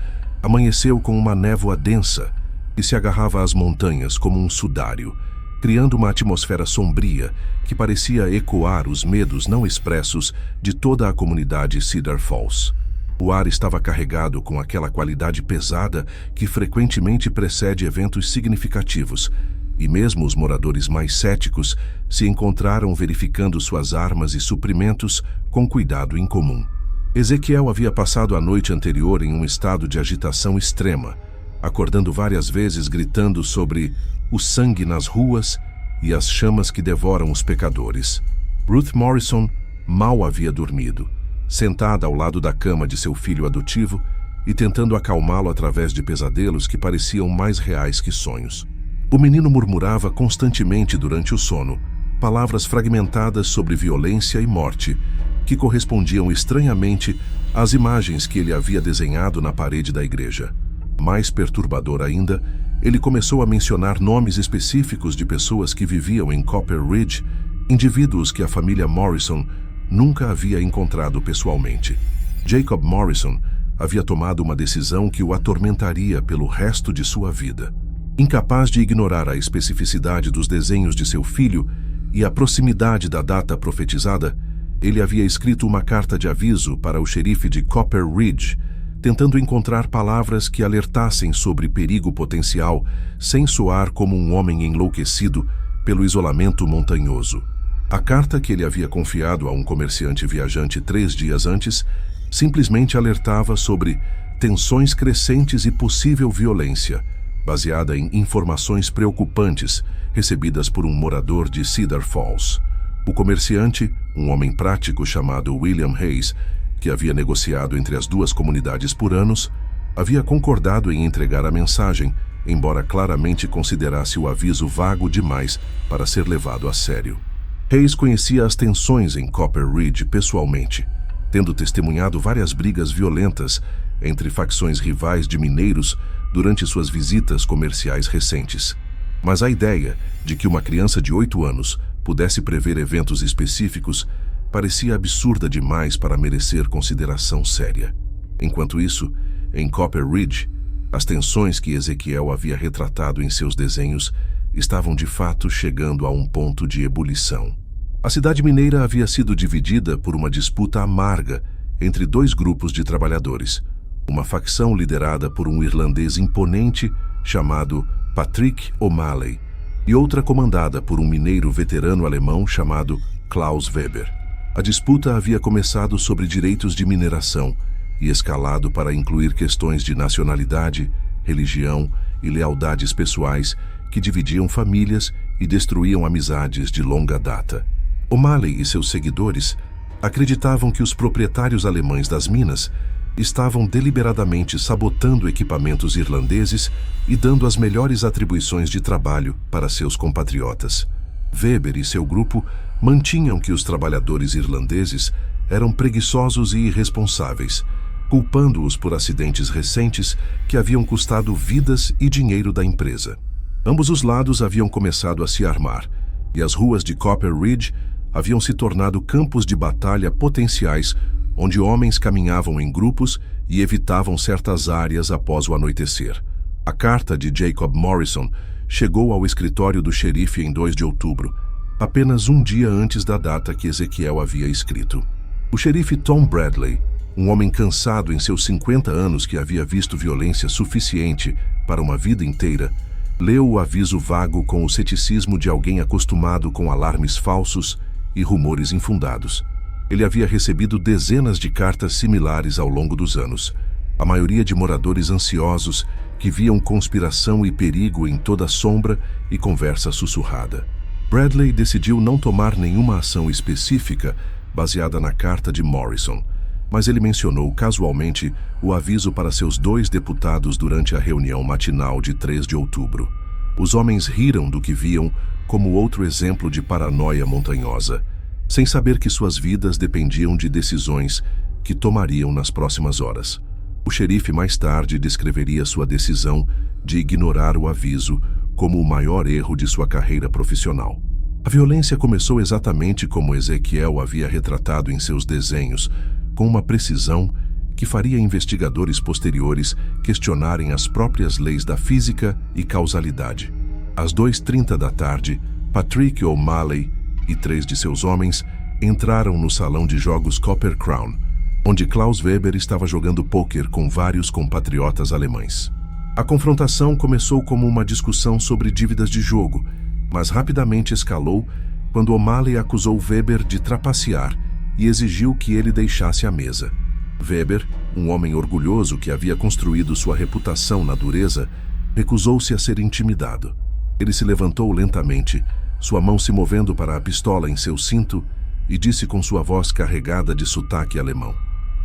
S1: amanheceu com uma névoa densa que se agarrava às montanhas como um sudário, criando uma atmosfera sombria que parecia ecoar os medos não expressos de toda a comunidade Cedar Falls. O ar estava carregado com aquela qualidade pesada que frequentemente precede eventos significativos, e mesmo os moradores mais céticos se encontraram verificando suas armas e suprimentos com cuidado incomum. Ezequiel havia passado a noite anterior em um estado de agitação extrema, acordando várias vezes gritando sobre o sangue nas ruas e as chamas que devoram os pecadores. Ruth Morrison mal havia dormido, sentada ao lado da cama de seu filho adotivo e tentando acalmá-lo através de pesadelos que pareciam mais reais que sonhos. O menino murmurava constantemente durante o sono, palavras fragmentadas sobre violência e morte, que correspondiam estranhamente às imagens que ele havia desenhado na parede da igreja. Mais perturbador ainda, ele começou a mencionar nomes específicos de pessoas que viviam em Copper Ridge, indivíduos que a família Morrison nunca havia encontrado pessoalmente. Jacob Morrison havia tomado uma decisão que o atormentaria pelo resto de sua vida. Incapaz de ignorar a especificidade dos desenhos de seu filho e a proximidade da data profetizada, ele havia escrito uma carta de aviso para o xerife de Copper Ridge, tentando encontrar palavras que alertassem sobre perigo potencial, sem soar como um homem enlouquecido pelo isolamento montanhoso. A carta que ele havia confiado a um comerciante viajante 3 dias antes simplesmente alertava sobre tensões crescentes e possível violência, baseada em informações preocupantes recebidas por um morador de Cedar Falls. O comerciante, um homem prático chamado William Hayes, que havia negociado entre as duas comunidades por anos, havia concordado em entregar a mensagem, embora claramente considerasse o aviso vago demais para ser levado a sério. Hayes conhecia as tensões em Copper Ridge pessoalmente, tendo testemunhado várias brigas violentas entre facções rivais de mineiros durante suas visitas comerciais recentes. Mas a ideia de que uma criança de 8 anos pudesse prever eventos específicos parecia absurda demais para merecer consideração séria. Enquanto isso, em Copper Ridge, as tensões que Ezequiel havia retratado em seus desenhos estavam de fato chegando a um ponto de ebulição. A cidade mineira havia sido dividida por uma disputa amarga entre 2 grupos de trabalhadores, uma facção liderada por um irlandês imponente chamado Patrick O'Malley e outra comandada por um mineiro veterano alemão chamado Klaus Weber. A disputa havia começado sobre direitos de mineração e escalado para incluir questões de nacionalidade, religião e lealdades pessoais que dividiam famílias e destruíam amizades de longa data. O'Malley e seus seguidores acreditavam que os proprietários alemães das minas estavam deliberadamente sabotando equipamentos irlandeses e dando as melhores atribuições de trabalho para seus compatriotas. Weber e seu grupo mantinham que os trabalhadores irlandeses eram preguiçosos e irresponsáveis, culpando-os por acidentes recentes que haviam custado vidas e dinheiro da empresa. Ambos os lados haviam começado a se armar, e as ruas de Copper Ridge haviam se tornado campos de batalha potenciais onde homens caminhavam em grupos e evitavam certas áreas após o anoitecer. A carta de Jacob Morrison chegou ao escritório do xerife em 2 de outubro, apenas um dia antes da data que Ezequiel havia escrito. O xerife Tom Bradley, um homem cansado em seus 50 anos que havia visto violência suficiente para uma vida inteira, leu o aviso vago com o ceticismo de alguém acostumado com alarmes falsos e rumores infundados. Ele havia recebido dezenas de cartas similares ao longo dos anos, a maioria de moradores ansiosos que viam conspiração e perigo em toda sombra e conversa sussurrada. Bradley decidiu não tomar nenhuma ação específica baseada na carta de Morrison, mas ele mencionou casualmente o aviso para seus 2 deputados durante a reunião matinal de 3 de outubro. Os homens riram do que viam como outro exemplo de paranoia montanhosa, sem saber que suas vidas dependiam de decisões que tomariam nas próximas horas. O xerife mais tarde descreveria sua decisão de ignorar o aviso como o maior erro de sua carreira profissional. A violência começou exatamente como Ezequiel havia retratado em seus desenhos, com uma precisão que faria investigadores posteriores questionarem as próprias leis da física e causalidade. Às 2h30 da tarde, Patrick O'Malley e 3 de seus homens entraram no salão de jogos Copper Crown, onde Klaus Weber estava jogando pôquer com vários compatriotas alemães. A confrontação começou como uma discussão sobre dívidas de jogo, mas rapidamente escalou quando O'Malley acusou Weber de trapacear e exigiu que ele deixasse a mesa. Weber, um homem orgulhoso que havia construído sua reputação na dureza, recusou-se a ser intimidado. Ele se levantou lentamente, sua mão se movendo para a pistola em seu cinto, e disse com sua voz carregada de sotaque alemão: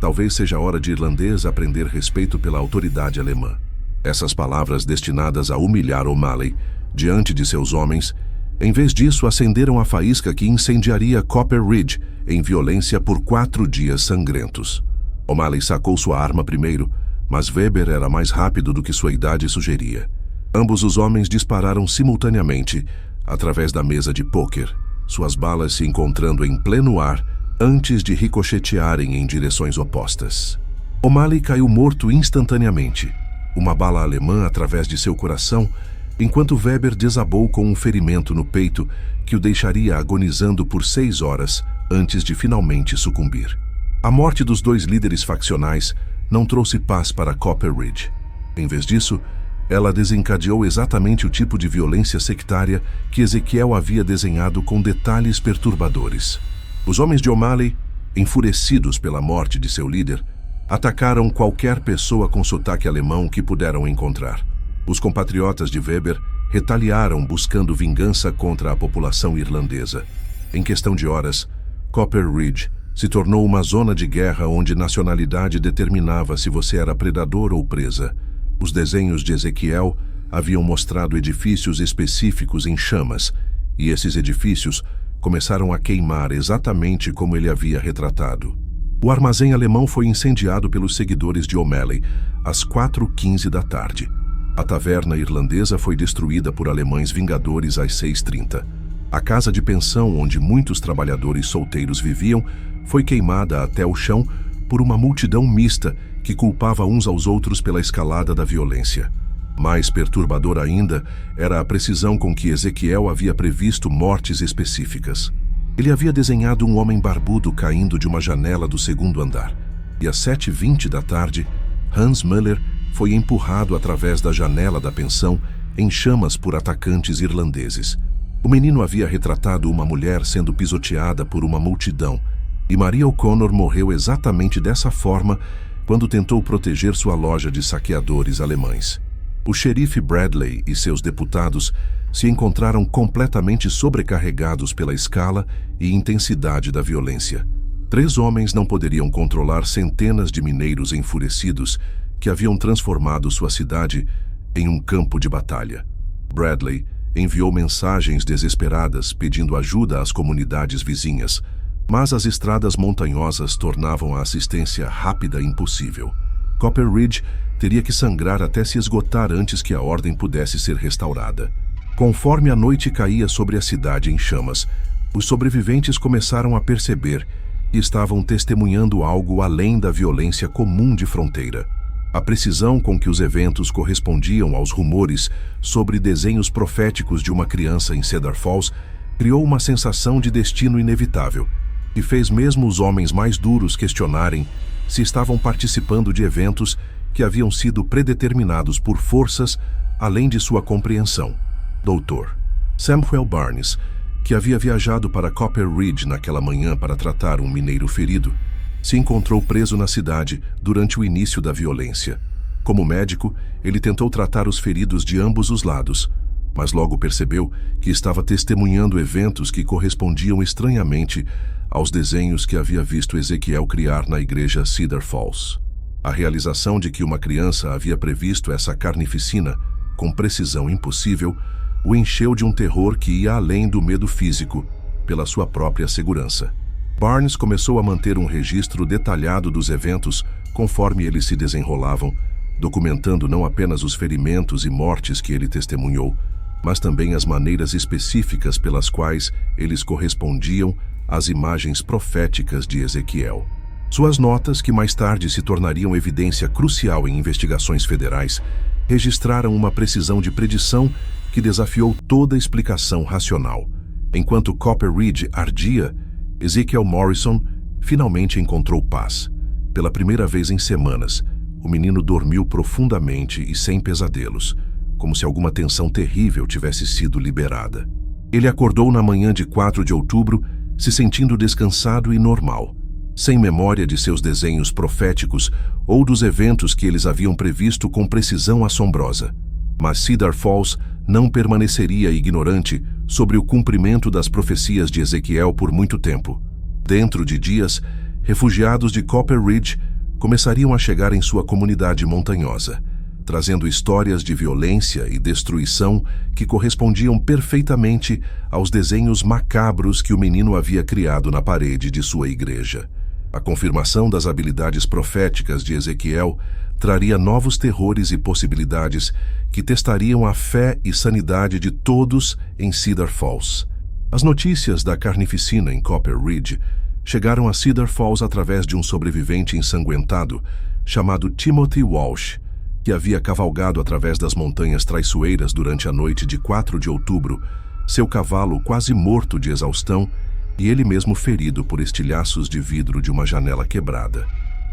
S1: "Talvez seja hora de irlandês aprender respeito pela autoridade alemã." Essas palavras destinadas a humilhar O'Malley diante de seus homens, em vez disso acenderam a faísca que incendiaria Copper Ridge em violência por 4 dias sangrentos. O'Malley sacou sua arma primeiro, mas Weber era mais rápido do que sua idade sugeria. Ambos os homens dispararam simultaneamente através da mesa de pôquer, suas balas se encontrando em pleno ar antes de ricochetearem em direções opostas. O'Malley caiu morto instantaneamente, uma bala alemã através de seu coração, enquanto Weber desabou com um ferimento no peito que o deixaria agonizando por 6 horas antes de finalmente sucumbir. A morte dos 2 líderes faccionais não trouxe paz para Copper Ridge. Em vez disso, ela desencadeou exatamente o tipo de violência sectária que Ezequiel havia desenhado com detalhes perturbadores. Os homens de O'Malley, enfurecidos pela morte de seu líder, atacaram qualquer pessoa com sotaque alemão que puderam encontrar. Os compatriotas de Weber retaliaram buscando vingança contra a população irlandesa. Em questão de horas, Copper Ridge se tornou uma zona de guerra onde nacionalidade determinava se você era predador ou presa. Os desenhos de Ezequiel haviam mostrado edifícios específicos em chamas, e esses edifícios começaram a queimar exatamente como ele havia retratado. O armazém alemão foi incendiado pelos seguidores de O'Malley às 4h15 da tarde. A taverna irlandesa foi destruída por alemães vingadores às 6h30. A casa de pensão onde muitos trabalhadores solteiros viviam foi queimada até o chão por uma multidão mista que culpava uns aos outros pela escalada da violência. Mais perturbador ainda era a precisão com que Ezequiel havia previsto mortes específicas. Ele havia desenhado um homem barbudo caindo de uma janela do segundo andar, e às 7h20 da tarde, Hans Müller foi empurrado através da janela da pensão em chamas por atacantes irlandeses. O menino havia retratado uma mulher sendo pisoteada por uma multidão, e Maria O'Connor morreu exatamente dessa forma quando tentou proteger sua loja de saqueadores alemães. O xerife Bradley e seus deputados se encontraram completamente sobrecarregados pela escala e intensidade da violência. 3 homens não poderiam controlar centenas de mineiros enfurecidos que haviam transformado sua cidade em um campo de batalha. Bradley enviou mensagens desesperadas pedindo ajuda às comunidades vizinhas, mas as estradas montanhosas tornavam a assistência rápida impossível. Copper Ridge teria que sangrar até se esgotar antes que a ordem pudesse ser restaurada. Conforme a noite caía sobre a cidade em chamas, os sobreviventes começaram a perceber que estavam testemunhando algo além da violência comum de fronteira. A precisão com que os eventos correspondiam aos rumores sobre desenhos proféticos de uma criança em Cedar Falls criou uma sensação de destino inevitável, e fez mesmo os homens mais duros questionarem se estavam participando de eventos que haviam sido predeterminados por forças além de sua compreensão. Dr. Samuel Barnes, que havia viajado para Copper Ridge naquela manhã para tratar um mineiro ferido, se encontrou preso na cidade durante o início da violência. Como médico, ele tentou tratar os feridos de ambos os lados, mas logo percebeu que estava testemunhando eventos que correspondiam estranhamente aos desenhos que havia visto Ezequiel criar na igreja Cedar Falls. A realização de que uma criança havia previsto essa carnificina com precisão impossível o encheu de um terror que ia além do medo físico pela sua própria segurança. Barnes começou a manter um registro detalhado dos eventos conforme eles se desenrolavam, documentando não apenas os ferimentos e mortes que ele testemunhou, mas também as maneiras específicas pelas quais eles correspondiam às imagens proféticas de Ezequiel. Suas notas, que mais tarde se tornariam evidência crucial em investigações federais, registraram uma precisão de predição que desafiou toda explicação racional. Enquanto Copper Ridge ardia, Ezekiel Morrison finalmente encontrou paz. Pela primeira vez em semanas, o menino dormiu profundamente e sem pesadelos, como se alguma tensão terrível tivesse sido liberada. Ele acordou na manhã de 4 de outubro, se sentindo descansado e normal, sem memória de seus desenhos proféticos ou dos eventos que eles haviam previsto com precisão assombrosa. Mas Cedar Falls não permaneceria ignorante sobre o cumprimento das profecias de Ezequiel por muito tempo. Dentro de dias, refugiados de Copper Ridge começariam a chegar em sua comunidade montanhosa, trazendo histórias de violência e destruição que correspondiam perfeitamente aos desenhos macabros que o menino havia criado na parede de sua igreja. A confirmação das habilidades proféticas de Ezequiel traria novos terrores e possibilidades que testariam a fé e sanidade de todos em Cedar Falls. As notícias da carnificina em Copper Ridge chegaram a Cedar Falls através de um sobrevivente ensanguentado chamado Timothy Walsh, que havia cavalgado através das montanhas traiçoeiras durante a noite de 4 de outubro, seu cavalo quase morto de exaustão e ele mesmo ferido por estilhaços de vidro de uma janela quebrada.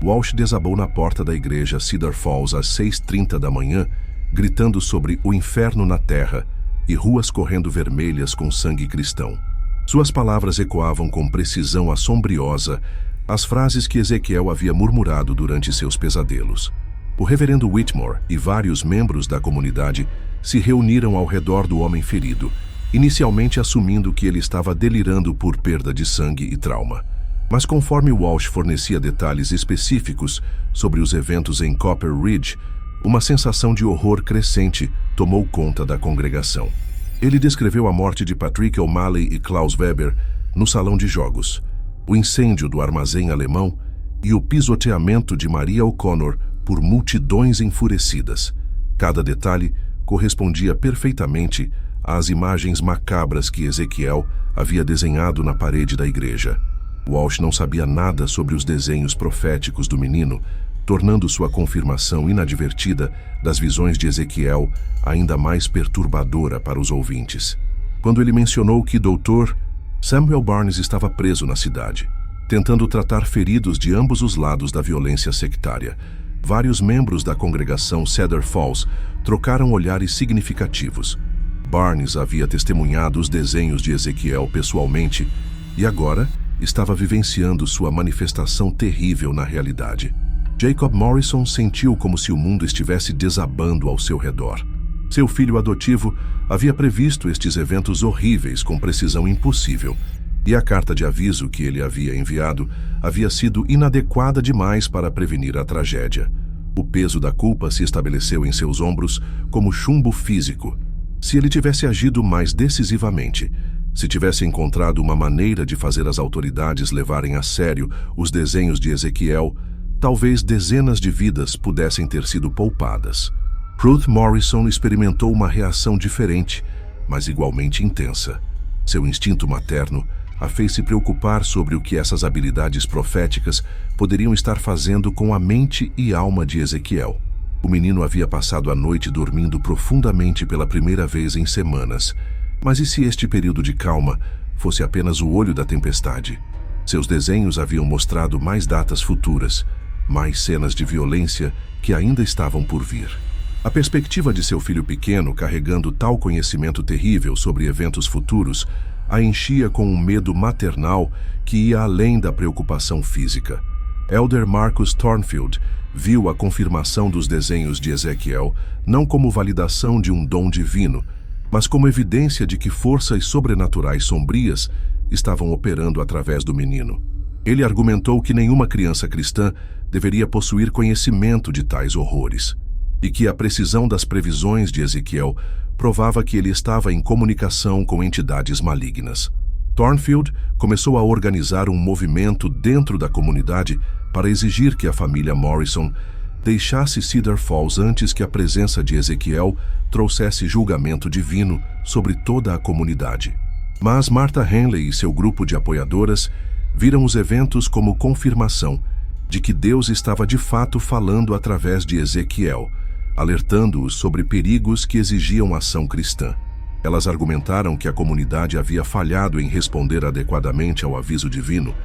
S1: Walsh desabou na porta da igreja Cedar Falls às 6h30 da manhã, gritando sobre o inferno na terra e ruas correndo vermelhas com sangue cristão. Suas palavras ecoavam com precisão assombrosa as frases que Ezequiel havia murmurado durante seus pesadelos. O reverendo Whitmore e vários membros da comunidade se reuniram ao redor do homem ferido, inicialmente assumindo que ele estava delirando por perda de sangue e trauma. Mas conforme Walsh fornecia detalhes específicos sobre os eventos em Copper Ridge, uma sensação de horror crescente tomou conta da congregação. Ele descreveu a morte de Patrick O'Malley e Klaus Weber no salão de jogos, o incêndio do armazém alemão e o pisoteamento de Maria O'Connor por multidões enfurecidas. Cada detalhe correspondia perfeitamente às imagens macabras que Ezequiel havia desenhado na parede da igreja. Walsh não sabia nada sobre os desenhos proféticos do menino, tornando sua confirmação inadvertida das visões de Ezequiel ainda mais perturbadora para os ouvintes. Quando ele mencionou que Dr. Samuel Barnes estava preso na cidade, tentando tratar feridos de ambos os lados da violência sectária, vários membros da congregação Cedar Falls trocaram olhares significativos. Barnes havia testemunhado os desenhos de Ezequiel pessoalmente e agora estava vivenciando sua manifestação terrível na realidade. Jacob Morrison sentiu como se o mundo estivesse desabando ao seu redor. Seu filho adotivo havia previsto estes eventos horríveis com precisão impossível, e a carta de aviso que ele havia enviado havia sido inadequada demais para prevenir a tragédia. O peso da culpa se estabeleceu em seus ombros como chumbo físico. Se ele tivesse agido mais decisivamente, se tivesse encontrado uma maneira de fazer as autoridades levarem a sério os desenhos de Ezequiel, talvez dezenas de vidas pudessem ter sido poupadas. Ruth Morrison experimentou uma reação diferente, mas igualmente intensa. Seu instinto materno a fez se preocupar sobre o que essas habilidades proféticas poderiam estar fazendo com a mente e alma de Ezequiel. O menino havia passado a noite dormindo profundamente pela primeira vez em semanas. Mas e se este período de calma fosse apenas o olho da tempestade? Seus desenhos haviam mostrado mais datas futuras, mais cenas de violência que ainda estavam por vir. A perspectiva de seu filho pequeno carregando tal conhecimento terrível sobre eventos futuros a enchia com um medo maternal que ia além da preocupação física. Elder Marcus Thornfield viu a confirmação dos desenhos de Ezequiel não como validação de um dom divino, mas como evidência de que forças sobrenaturais sombrias estavam operando através do menino. Ele argumentou que nenhuma criança cristã deveria possuir conhecimento de tais horrores, e que a precisão das previsões de Ezequiel provava que ele estava em comunicação com entidades malignas. Thornfield começou a organizar um movimento dentro da comunidade para exigir que a família Morrison deixasse Cedar Falls antes que a presença de Ezequiel trouxesse julgamento divino sobre toda a comunidade. Mas Martha Henley e seu grupo de apoiadoras viram os eventos como confirmação de que Deus estava de fato falando através de Ezequiel, alertando-os sobre perigos que exigiam ação cristã. Elas argumentaram que a comunidade havia falhado em responder adequadamente ao aviso divino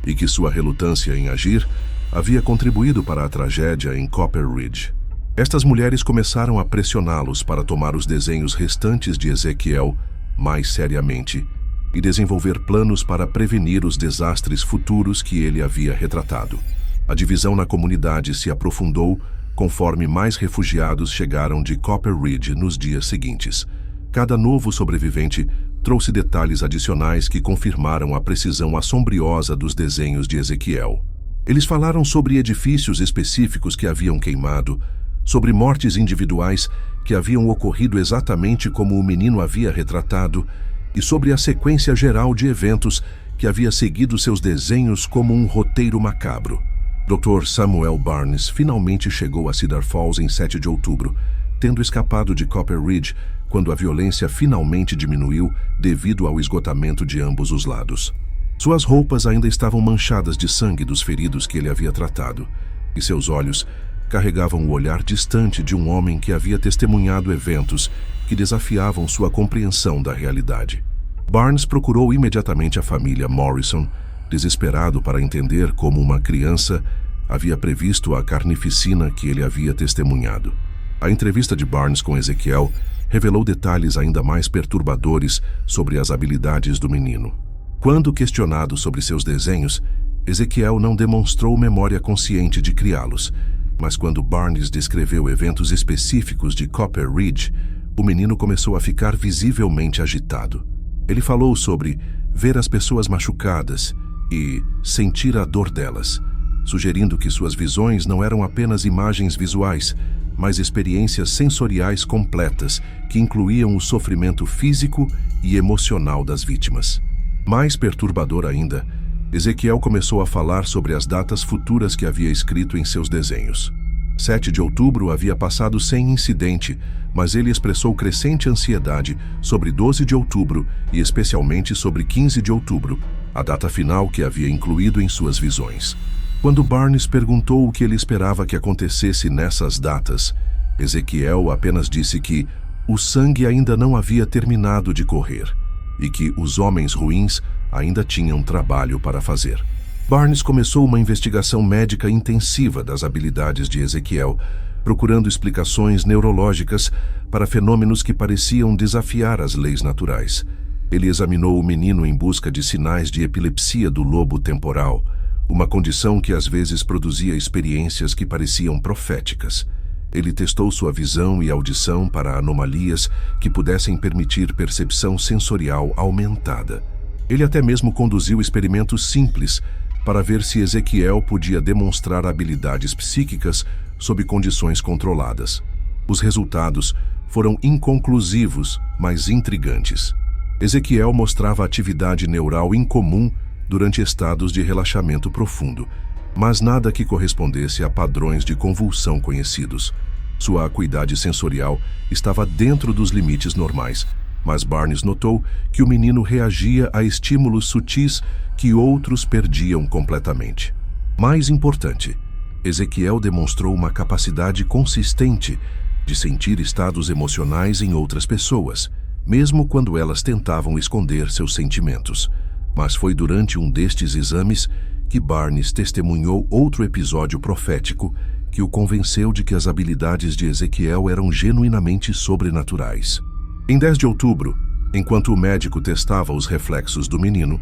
S1: e que sua relutância em agir havia contribuído para a tragédia em Copper Ridge. Estas mulheres começaram a pressioná-los para tomar os desenhos restantes de Ezequiel mais seriamente e desenvolver planos para prevenir os desastres futuros que ele havia retratado. A divisão na comunidade se aprofundou conforme mais refugiados chegaram de Copper Ridge nos dias seguintes. Cada novo sobrevivente trouxe detalhes adicionais que confirmaram a precisão assombrosa dos desenhos de Ezequiel. Eles falaram sobre edifícios específicos que haviam queimado, sobre mortes individuais que haviam ocorrido exatamente como o menino havia retratado e sobre a sequência geral de eventos que havia seguido seus desenhos como um roteiro macabro. Dr. Samuel Barnes finalmente chegou a Cedar Falls em 7 de outubro, tendo escapado de Copper Ridge quando a violência finalmente diminuiu devido ao esgotamento de ambos os lados. Suas roupas ainda estavam manchadas de sangue dos feridos que ele havia tratado, e seus olhos carregavam o olhar distante de um homem que havia testemunhado eventos que desafiavam sua compreensão da realidade. Barnes procurou imediatamente a família Morrison, desesperado para entender como uma criança havia previsto a carnificina que ele havia testemunhado. A entrevista de Barnes com Ezequiel revelou detalhes ainda mais perturbadores sobre as habilidades do menino. Quando questionado sobre seus desenhos, Ezequiel não demonstrou memória consciente de criá-los, mas quando Barnes descreveu eventos específicos de Copper Ridge, o menino começou a ficar visivelmente agitado. Ele falou sobre ver as pessoas machucadas e sentir a dor delas, sugerindo que suas visões não eram apenas imagens visuais, mas experiências sensoriais completas que incluíam o sofrimento físico e emocional das vítimas. Mais perturbador ainda, Ezequiel começou a falar sobre as datas futuras que havia escrito em seus desenhos. 7 de outubro havia passado sem incidente, mas ele expressou crescente ansiedade sobre 12 de outubro e especialmente sobre 15 de outubro, a data final que havia incluído em suas visões. Quando Barnes perguntou o que ele esperava que acontecesse nessas datas, Ezequiel apenas disse que o sangue ainda não havia terminado de correr e que os homens ruins ainda tinham trabalho para fazer. Barnes começou uma investigação médica intensiva das habilidades de Ezequiel, procurando explicações neurológicas para fenômenos que pareciam desafiar as leis naturais. Ele examinou o menino em busca de sinais de epilepsia do lobo temporal, uma condição que às vezes produzia experiências que pareciam proféticas. Ele testou sua visão e audição para anomalias que pudessem permitir percepção sensorial aumentada. Ele até mesmo conduziu experimentos simples para ver se Ezequiel podia demonstrar habilidades psíquicas sob condições controladas. Os resultados foram inconclusivos, mas intrigantes. Ezequiel mostrava atividade neural incomum durante estados de relaxamento profundo, mas nada que correspondesse a padrões de convulsão conhecidos. Sua acuidade sensorial estava dentro dos limites normais, mas Barnes notou que o menino reagia a estímulos sutis que outros perdiam completamente. Mais importante, Ezequiel demonstrou uma capacidade consistente de sentir estados emocionais em outras pessoas, mesmo quando elas tentavam esconder seus sentimentos. Mas foi durante um destes exames que Barnes testemunhou outro episódio profético que o convenceu de que as habilidades de Ezequiel eram genuinamente sobrenaturais. Em 10 de outubro, enquanto o médico testava os reflexos do menino,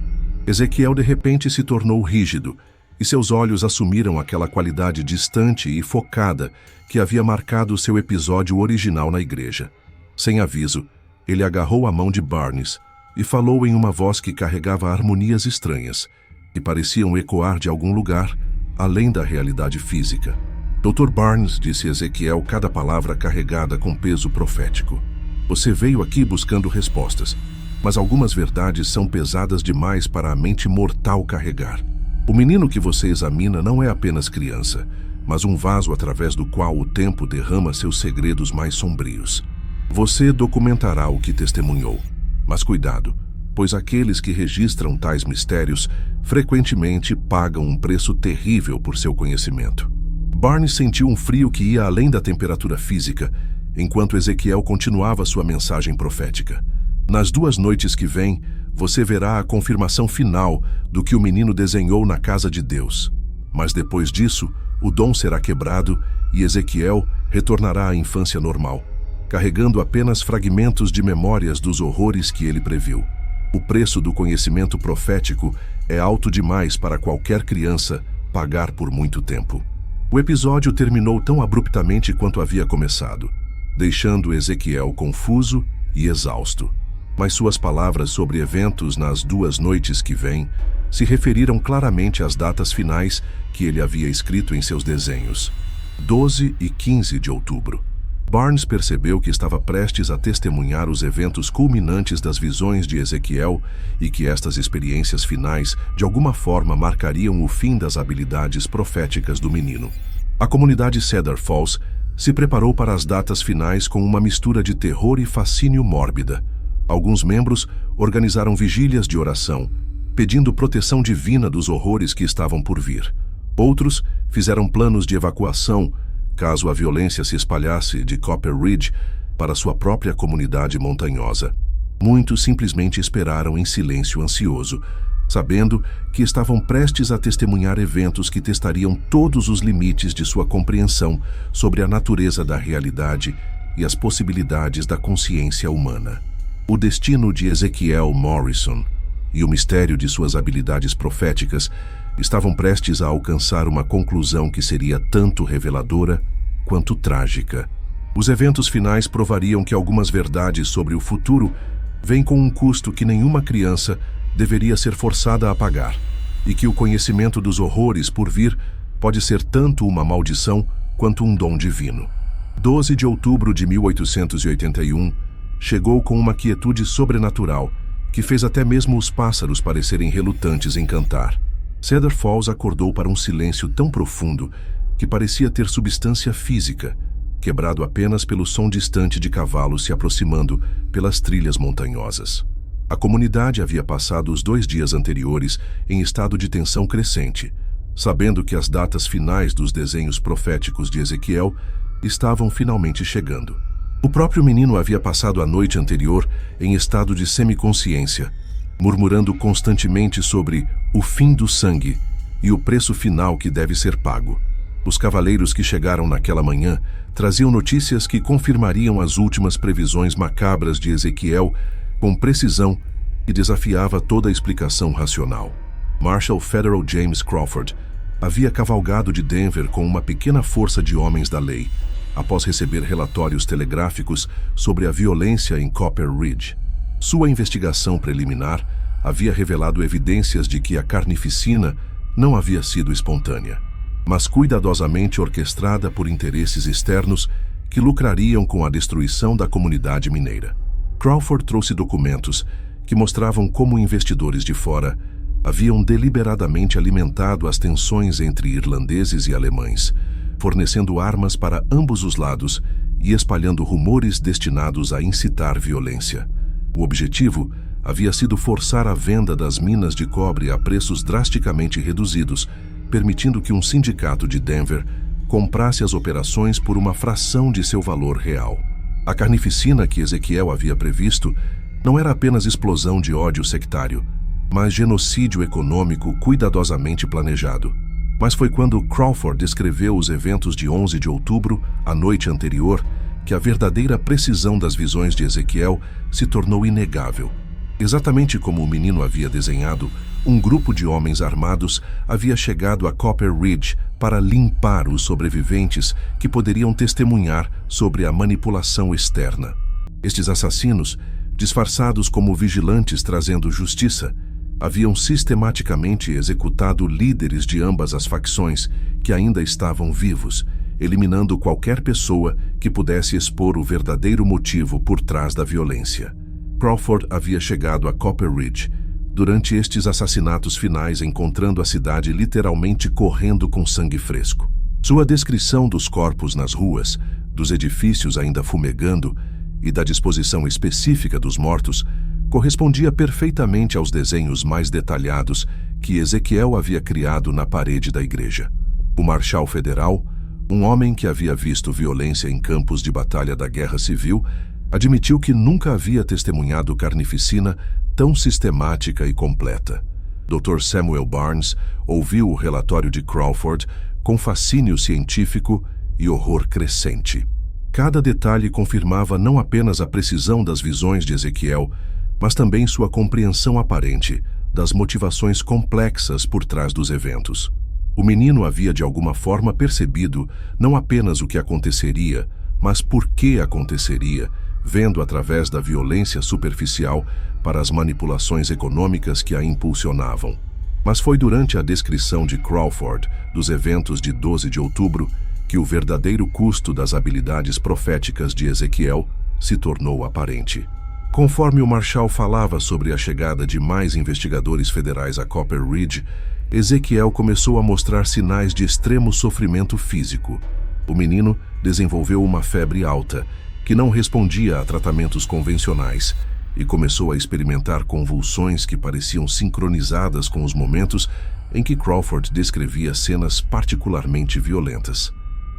S1: Ezequiel de repente se tornou rígido e seus olhos assumiram aquela qualidade distante e focada que havia marcado seu episódio original na igreja. Sem aviso, ele agarrou a mão de Barnes e falou em uma voz que carregava harmonias estranhas, que pareciam ecoar de algum lugar, além da realidade física. Dr. Barnes, disse Ezequiel, cada palavra carregada com peso profético. Você veio aqui buscando respostas, mas algumas verdades são pesadas demais para a mente mortal carregar. O menino que você examina não é apenas criança, mas um vaso através do qual o tempo derrama seus segredos mais sombrios. Você documentará o que testemunhou, mas cuidado, pois aqueles que registram tais mistérios frequentemente pagam um preço terrível por seu conhecimento. Barnes sentiu um frio que ia além da temperatura física, enquanto Ezequiel continuava sua mensagem profética. Nas 2 noites que vêm, você verá a confirmação final do que o menino desenhou na casa de Deus. Mas depois disso, o dom será quebrado e Ezequiel retornará à infância normal, carregando apenas fragmentos de memórias dos horrores que ele previu. O preço do conhecimento profético é alto demais para qualquer criança pagar por muito tempo. O episódio terminou tão abruptamente quanto havia começado, deixando Ezequiel confuso e exausto. Mas suas palavras sobre eventos nas 2 noites que vêm se referiram claramente às datas finais que ele havia escrito em seus desenhos, 12 e 15 de outubro. Barnes percebeu que estava prestes a testemunhar os eventos culminantes das visões de Ezequiel e que estas experiências finais, de alguma forma, marcariam o fim das habilidades proféticas do menino. A comunidade Cedar Falls se preparou para as datas finais com uma mistura de terror e fascínio mórbida. Alguns membros organizaram vigílias de oração, pedindo proteção divina dos horrores que estavam por vir. Outros fizeram planos de evacuação, caso a violência se espalhasse de Copper Ridge para sua própria comunidade montanhosa. Muitos simplesmente esperaram em silêncio ansioso, sabendo que estavam prestes a testemunhar eventos que testariam todos os limites de sua compreensão sobre a natureza da realidade e as possibilidades da consciência humana. O destino de Ezekiel Morrison e o mistério de suas habilidades proféticas estavam prestes a alcançar uma conclusão que seria tanto reveladora quanto trágica. Os eventos finais provariam que algumas verdades sobre o futuro vêm com um custo que nenhuma criança deveria ser forçada a pagar, e que o conhecimento dos horrores por vir pode ser tanto uma maldição quanto um dom divino. 12 de outubro de 1881 chegou com uma quietude sobrenatural que fez até mesmo os pássaros parecerem relutantes em cantar. Cedar Falls acordou para um silêncio tão profundo que parecia ter substância física, quebrado apenas pelo som distante de cavalos se aproximando pelas trilhas montanhosas. A comunidade havia passado os 2 dias anteriores em estado de tensão crescente, sabendo que as datas finais dos desenhos proféticos de Ezequiel estavam finalmente chegando. O próprio menino havia passado a noite anterior em estado de semiconsciência, murmurando constantemente sobre o fim do sangue e o preço final que deve ser pago. Os cavaleiros que chegaram naquela manhã traziam notícias que confirmariam as últimas previsões macabras de Ezequiel com precisão e desafiava toda a explicação racional. Marshal Federal James Crawford havia cavalgado de Denver com uma pequena força de homens da lei, após receber relatórios telegráficos sobre a violência em Copper Ridge. Sua investigação preliminar havia revelado evidências de que a carnificina não havia sido espontânea, mas cuidadosamente orquestrada por interesses externos que lucrariam com a destruição da comunidade mineira. Crawford trouxe documentos que mostravam como investidores de fora haviam deliberadamente alimentado as tensões entre irlandeses e alemães, fornecendo armas para ambos os lados e espalhando rumores destinados a incitar violência. O objetivo havia sido forçar a venda das minas de cobre a preços drasticamente reduzidos, permitindo que um sindicato de Denver comprasse as operações por uma fração de seu valor real. A carnificina que Ezequiel havia previsto não era apenas explosão de ódio sectário, mas genocídio econômico cuidadosamente planejado. Mas foi quando Crawford descreveu os eventos de 11 de outubro, a noite anterior, que a verdadeira precisão das visões de Ezequiel se tornou inegável. Exatamente como o menino havia desenhado, um grupo de homens armados havia chegado a Copper Ridge para limpar os sobreviventes que poderiam testemunhar sobre a manipulação externa. Estes assassinos, disfarçados como vigilantes trazendo justiça, haviam sistematicamente executado líderes de ambas as facções que ainda estavam vivos, eliminando qualquer pessoa que pudesse expor o verdadeiro motivo por trás da violência. Crawford havia chegado a Copper Ridge durante estes assassinatos finais, encontrando a cidade literalmente correndo com sangue fresco. Sua descrição dos corpos nas ruas, dos edifícios ainda fumegando e da disposição específica dos mortos correspondia perfeitamente aos desenhos mais detalhados que Ezequiel havia criado na parede da igreja. O marshal federal, um homem que havia visto violência em campos de batalha da Guerra Civil, admitiu que nunca havia testemunhado carnificina tão sistemática e completa. Dr. Samuel Barnes ouviu o relatório de Crawford com fascínio científico e horror crescente. Cada detalhe confirmava não apenas a precisão das visões de Ezequiel, mas também sua compreensão aparente das motivações complexas por trás dos eventos. O menino havia de alguma forma percebido não apenas o que aconteceria, mas por que aconteceria, vendo através da violência superficial para as manipulações econômicas que a impulsionavam. Mas foi durante a descrição de Crawford dos eventos de 12 de outubro que o verdadeiro custo das habilidades proféticas de Ezequiel se tornou aparente. Conforme o marshal falava sobre a chegada de mais investigadores federais a Copper Ridge, Ezequiel começou a mostrar sinais de extremo sofrimento físico. O menino desenvolveu uma febre alta, que não respondia a tratamentos convencionais, e começou a experimentar convulsões que pareciam sincronizadas com os momentos em que Crawford descrevia cenas particularmente violentas.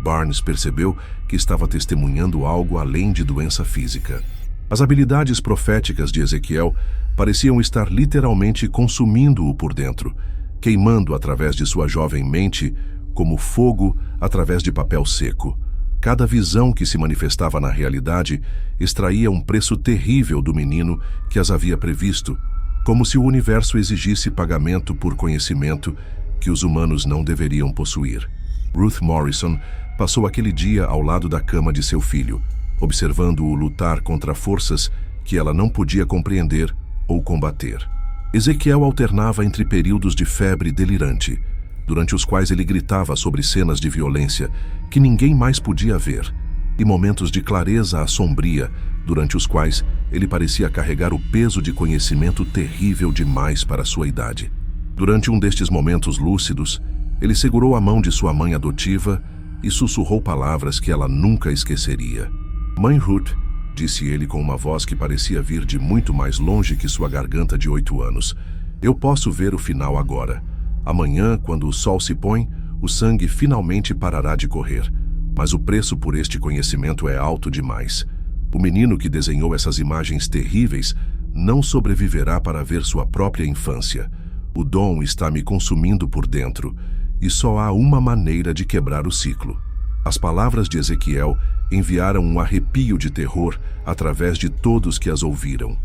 S1: Barnes percebeu que estava testemunhando algo além de doença física. As habilidades proféticas de Ezequiel pareciam estar literalmente consumindo-o por dentro, queimando através de sua jovem mente como fogo através de papel seco. Cada visão que se manifestava na realidade extraía um preço terrível do menino que as havia previsto, como se o universo exigisse pagamento por conhecimento que os humanos não deveriam possuir. Ruth Morrison passou aquele dia ao lado da cama de seu filho, observando-o lutar contra forças que ela não podia compreender ou combater. Ezequiel alternava entre períodos de febre delirante, durante os quais ele gritava sobre cenas de violência que ninguém mais podia ver, e momentos de clareza assombria, durante os quais ele parecia carregar o peso de conhecimento terrível demais para sua idade. Durante um destes momentos lúcidos, ele segurou a mão de sua mãe adotiva e sussurrou palavras que ela nunca esqueceria. "Mãe Ruth", disse ele com uma voz que parecia vir de muito mais longe que sua garganta de 8 anos, "eu posso ver o final agora. Amanhã, quando o sol se põe, o sangue finalmente parará de correr. Mas o preço por este conhecimento é alto demais. O menino que desenhou essas imagens terríveis não sobreviverá para ver sua própria infância. O dom está me consumindo por dentro, e só há uma maneira de quebrar o ciclo." As palavras de Ezequiel enviaram um arrepio de terror através de todos que as ouviram.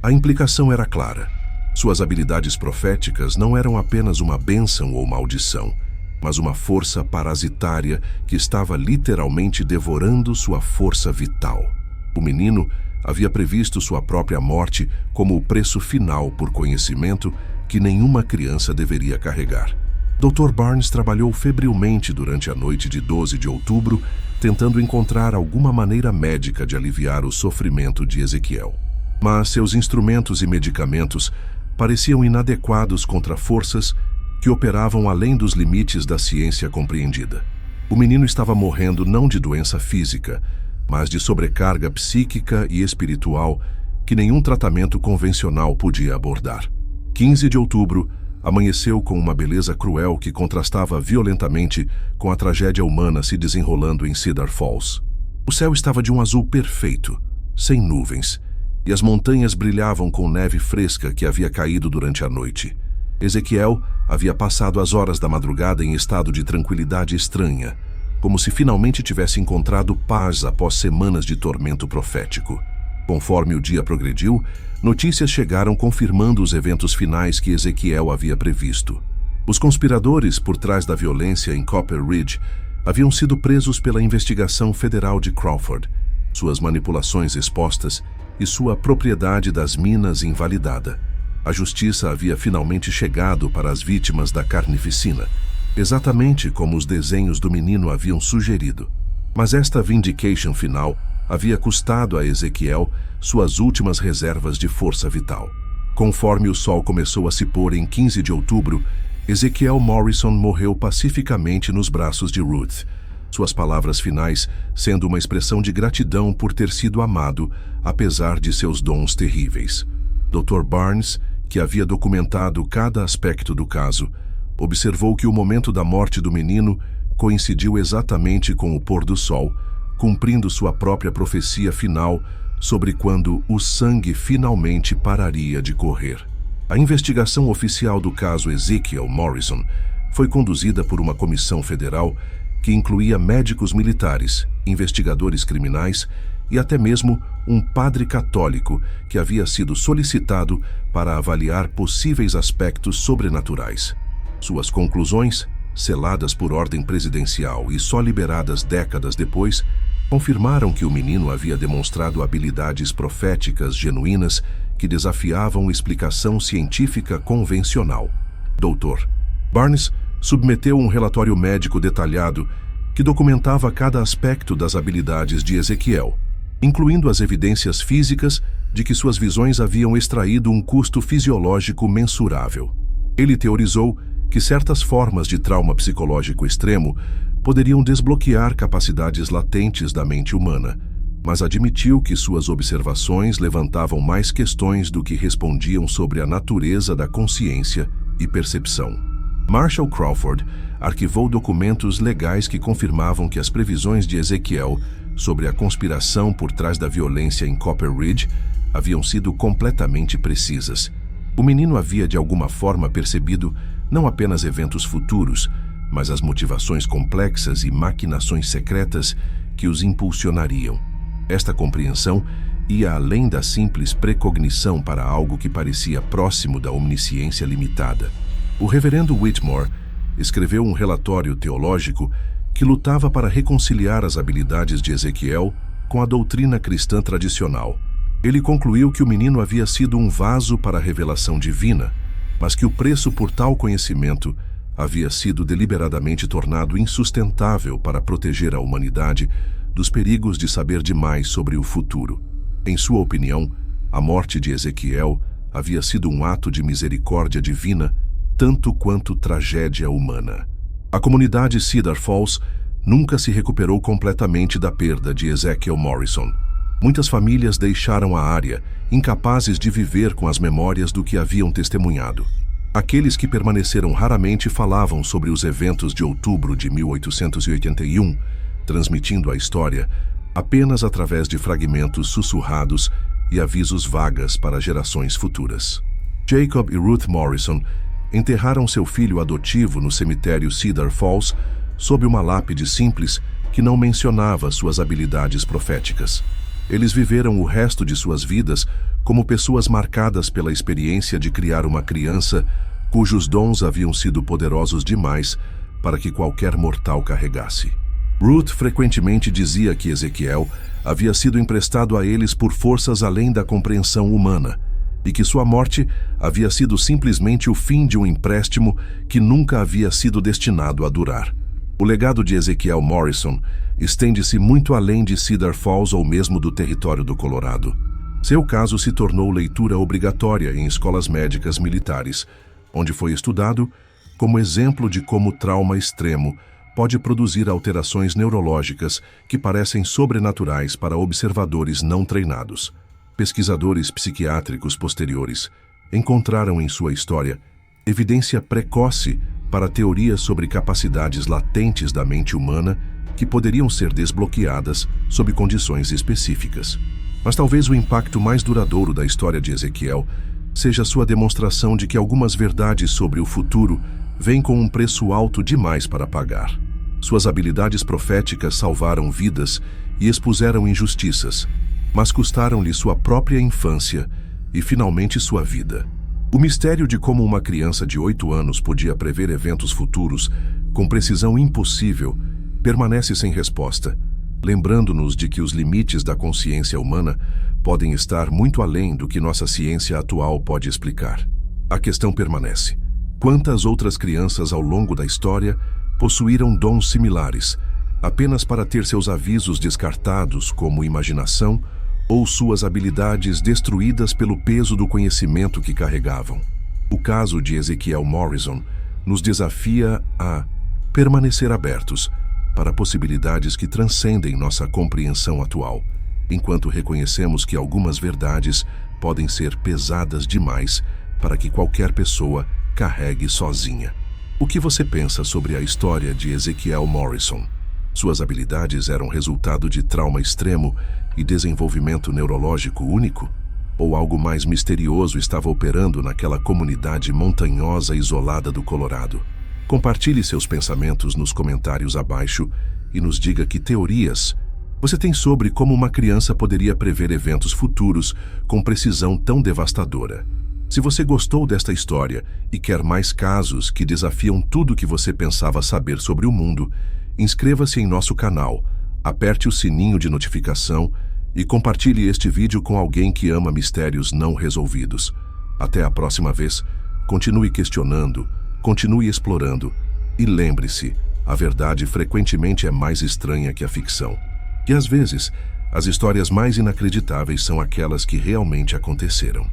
S1: A implicação era clara. Suas habilidades proféticas não eram apenas uma bênção ou maldição, mas uma força parasitária que estava literalmente devorando sua força vital. O menino havia previsto sua própria morte como o preço final por conhecimento que nenhuma criança deveria carregar. Dr. Barnes trabalhou febrilmente durante a noite de 12 de outubro, tentando encontrar alguma maneira médica de aliviar o sofrimento de Ezequiel. Mas seus instrumentos e medicamentos pareciam inadequados contra forças que operavam além dos limites da ciência compreendida. O menino estava morrendo não de doença física, mas de sobrecarga psíquica e espiritual que nenhum tratamento convencional podia abordar. 15 de outubro amanheceu com uma beleza cruel que contrastava violentamente com a tragédia humana se desenrolando em Cedar Falls. O céu estava de um azul perfeito, sem nuvens, e as montanhas brilhavam com neve fresca que havia caído durante a noite. Ezequiel havia passado as horas da madrugada em estado de tranquilidade estranha, como se finalmente tivesse encontrado paz após semanas de tormento profético. Conforme o dia progrediu, notícias chegaram confirmando os eventos finais que Ezequiel havia previsto. Os conspiradores por trás da violência em Copper Ridge haviam sido presos pela investigação federal de Crawford, suas manipulações expostas e sua propriedade das minas invalidada. A justiça havia finalmente chegado para as vítimas da carnificina, exatamente como os desenhos do menino haviam sugerido. Mas esta vindication final havia custado a Ezequiel suas últimas reservas de força vital. Conforme o sol começou a se pôr em 15 de outubro, Ezequiel Morrison morreu pacificamente nos braços de Ruth, suas palavras finais sendo uma expressão de gratidão por ter sido amado, apesar de seus dons terríveis. Dr. Barnes, que havia documentado cada aspecto do caso, observou que o momento da morte do menino coincidiu exatamente com o pôr do sol, cumprindo sua própria profecia final sobre quando o sangue finalmente pararia de correr. A investigação oficial do caso Ezequiel Morrison foi conduzida por uma comissão federal que incluía médicos militares, investigadores criminais e até mesmo um padre católico que havia sido solicitado para avaliar possíveis aspectos sobrenaturais. Suas conclusões, seladas por ordem presidencial e só liberadas décadas depois, confirmaram que o menino havia demonstrado habilidades proféticas genuínas que desafiavam explicação científica convencional. Dr. Barnes submeteu um relatório médico detalhado que documentava cada aspecto das habilidades de Ezequiel, incluindo as evidências físicas de que suas visões haviam extraído um custo fisiológico mensurável. Ele teorizou que certas formas de trauma psicológico extremo poderiam desbloquear capacidades latentes da mente humana, mas admitiu que suas observações levantavam mais questões do que respondiam sobre a natureza da consciência e percepção. Marshall Crawford arquivou documentos legais que confirmavam que as previsões de Ezequiel sobre a conspiração por trás da violência em Copper Ridge haviam sido completamente precisas. O menino havia de alguma forma percebido não apenas eventos futuros, mas as motivações complexas e maquinações secretas que os impulsionariam. Esta compreensão ia além da simples precognição para algo que parecia próximo da omnisciência limitada. O reverendo Whitmore escreveu um relatório teológico que lutava para reconciliar as habilidades de Ezequiel com a doutrina cristã tradicional. Ele concluiu que o menino havia sido um vaso para a revelação divina, mas que o preço por tal conhecimento havia sido deliberadamente tornado insustentável para proteger a humanidade dos perigos de saber demais sobre o futuro. Em sua opinião, a morte de Ezequiel havia sido um ato de misericórdia divina, tanto quanto tragédia humana. A comunidade Cedar Falls nunca se recuperou completamente da perda de Ezekiel Morrison. Muitas famílias deixaram a área, incapazes de viver com as memórias do que haviam testemunhado. Aqueles que permaneceram raramente falavam sobre os eventos de outubro de 1881, transmitindo a história apenas através de fragmentos sussurrados e avisos vagas para gerações futuras. Jacob e Ruth Morrison enterraram seu filho adotivo no cemitério Cedar Falls sob uma lápide simples que não mencionava suas habilidades proféticas. Eles viveram o resto de suas vidas como pessoas marcadas pela experiência de criar uma criança cujos dons haviam sido poderosos demais para que qualquer mortal carregasse. Ruth frequentemente dizia que Ezequiel havia sido emprestado a eles por forças além da compreensão humana e que sua morte havia sido simplesmente o fim de um empréstimo que nunca havia sido destinado a durar. O legado de Ezequiel Morrison estende-se muito além de Cedar Falls ou mesmo do território do Colorado. Seu caso se tornou leitura obrigatória em escolas médicas militares, onde foi estudado como exemplo de como o trauma extremo pode produzir alterações neurológicas que parecem sobrenaturais para observadores não treinados. Pesquisadores psiquiátricos posteriores encontraram em sua história evidência precoce para teorias sobre capacidades latentes da mente humana que poderiam ser desbloqueadas sob condições específicas. Mas talvez o impacto mais duradouro da história de Ezequiel seja sua demonstração de que algumas verdades sobre o futuro vêm com um preço alto demais para pagar. Suas habilidades proféticas salvaram vidas e expuseram injustiças, mas custaram-lhe sua própria infância e, finalmente, sua vida. O mistério de como uma criança de 8 anos podia prever eventos futuros com precisão impossível permanece sem resposta, lembrando-nos de que os limites da consciência humana podem estar muito além do que nossa ciência atual pode explicar. A questão permanece: quantas outras crianças ao longo da história possuíram dons similares, apenas para ter seus avisos descartados como imaginação ou suas habilidades destruídas pelo peso do conhecimento que carregavam? O caso de Ezequiel Morrison nos desafia a permanecer abertos para possibilidades que transcendem nossa compreensão atual, enquanto reconhecemos que algumas verdades podem ser pesadas demais para que qualquer pessoa carregue sozinha. O que você pensa sobre a história de Ezequiel Morrison? Suas habilidades eram resultado de trauma extremo e desenvolvimento neurológico único? Ou algo mais misterioso estava operando naquela comunidade montanhosa isolada do Colorado? Compartilhe seus pensamentos nos comentários abaixo e nos diga que teorias você tem sobre como uma criança poderia prever eventos futuros com precisão tão devastadora. Se você gostou desta história e quer mais casos que desafiam tudo o que você pensava saber sobre o mundo, inscreva-se em nosso canal, aperte o sininho de notificação e compartilhe este vídeo com alguém que ama mistérios não resolvidos. Até a próxima vez, continue questionando, continue explorando e lembre-se, a verdade frequentemente é mais estranha que a ficção. E às vezes, as histórias mais inacreditáveis são aquelas que realmente aconteceram.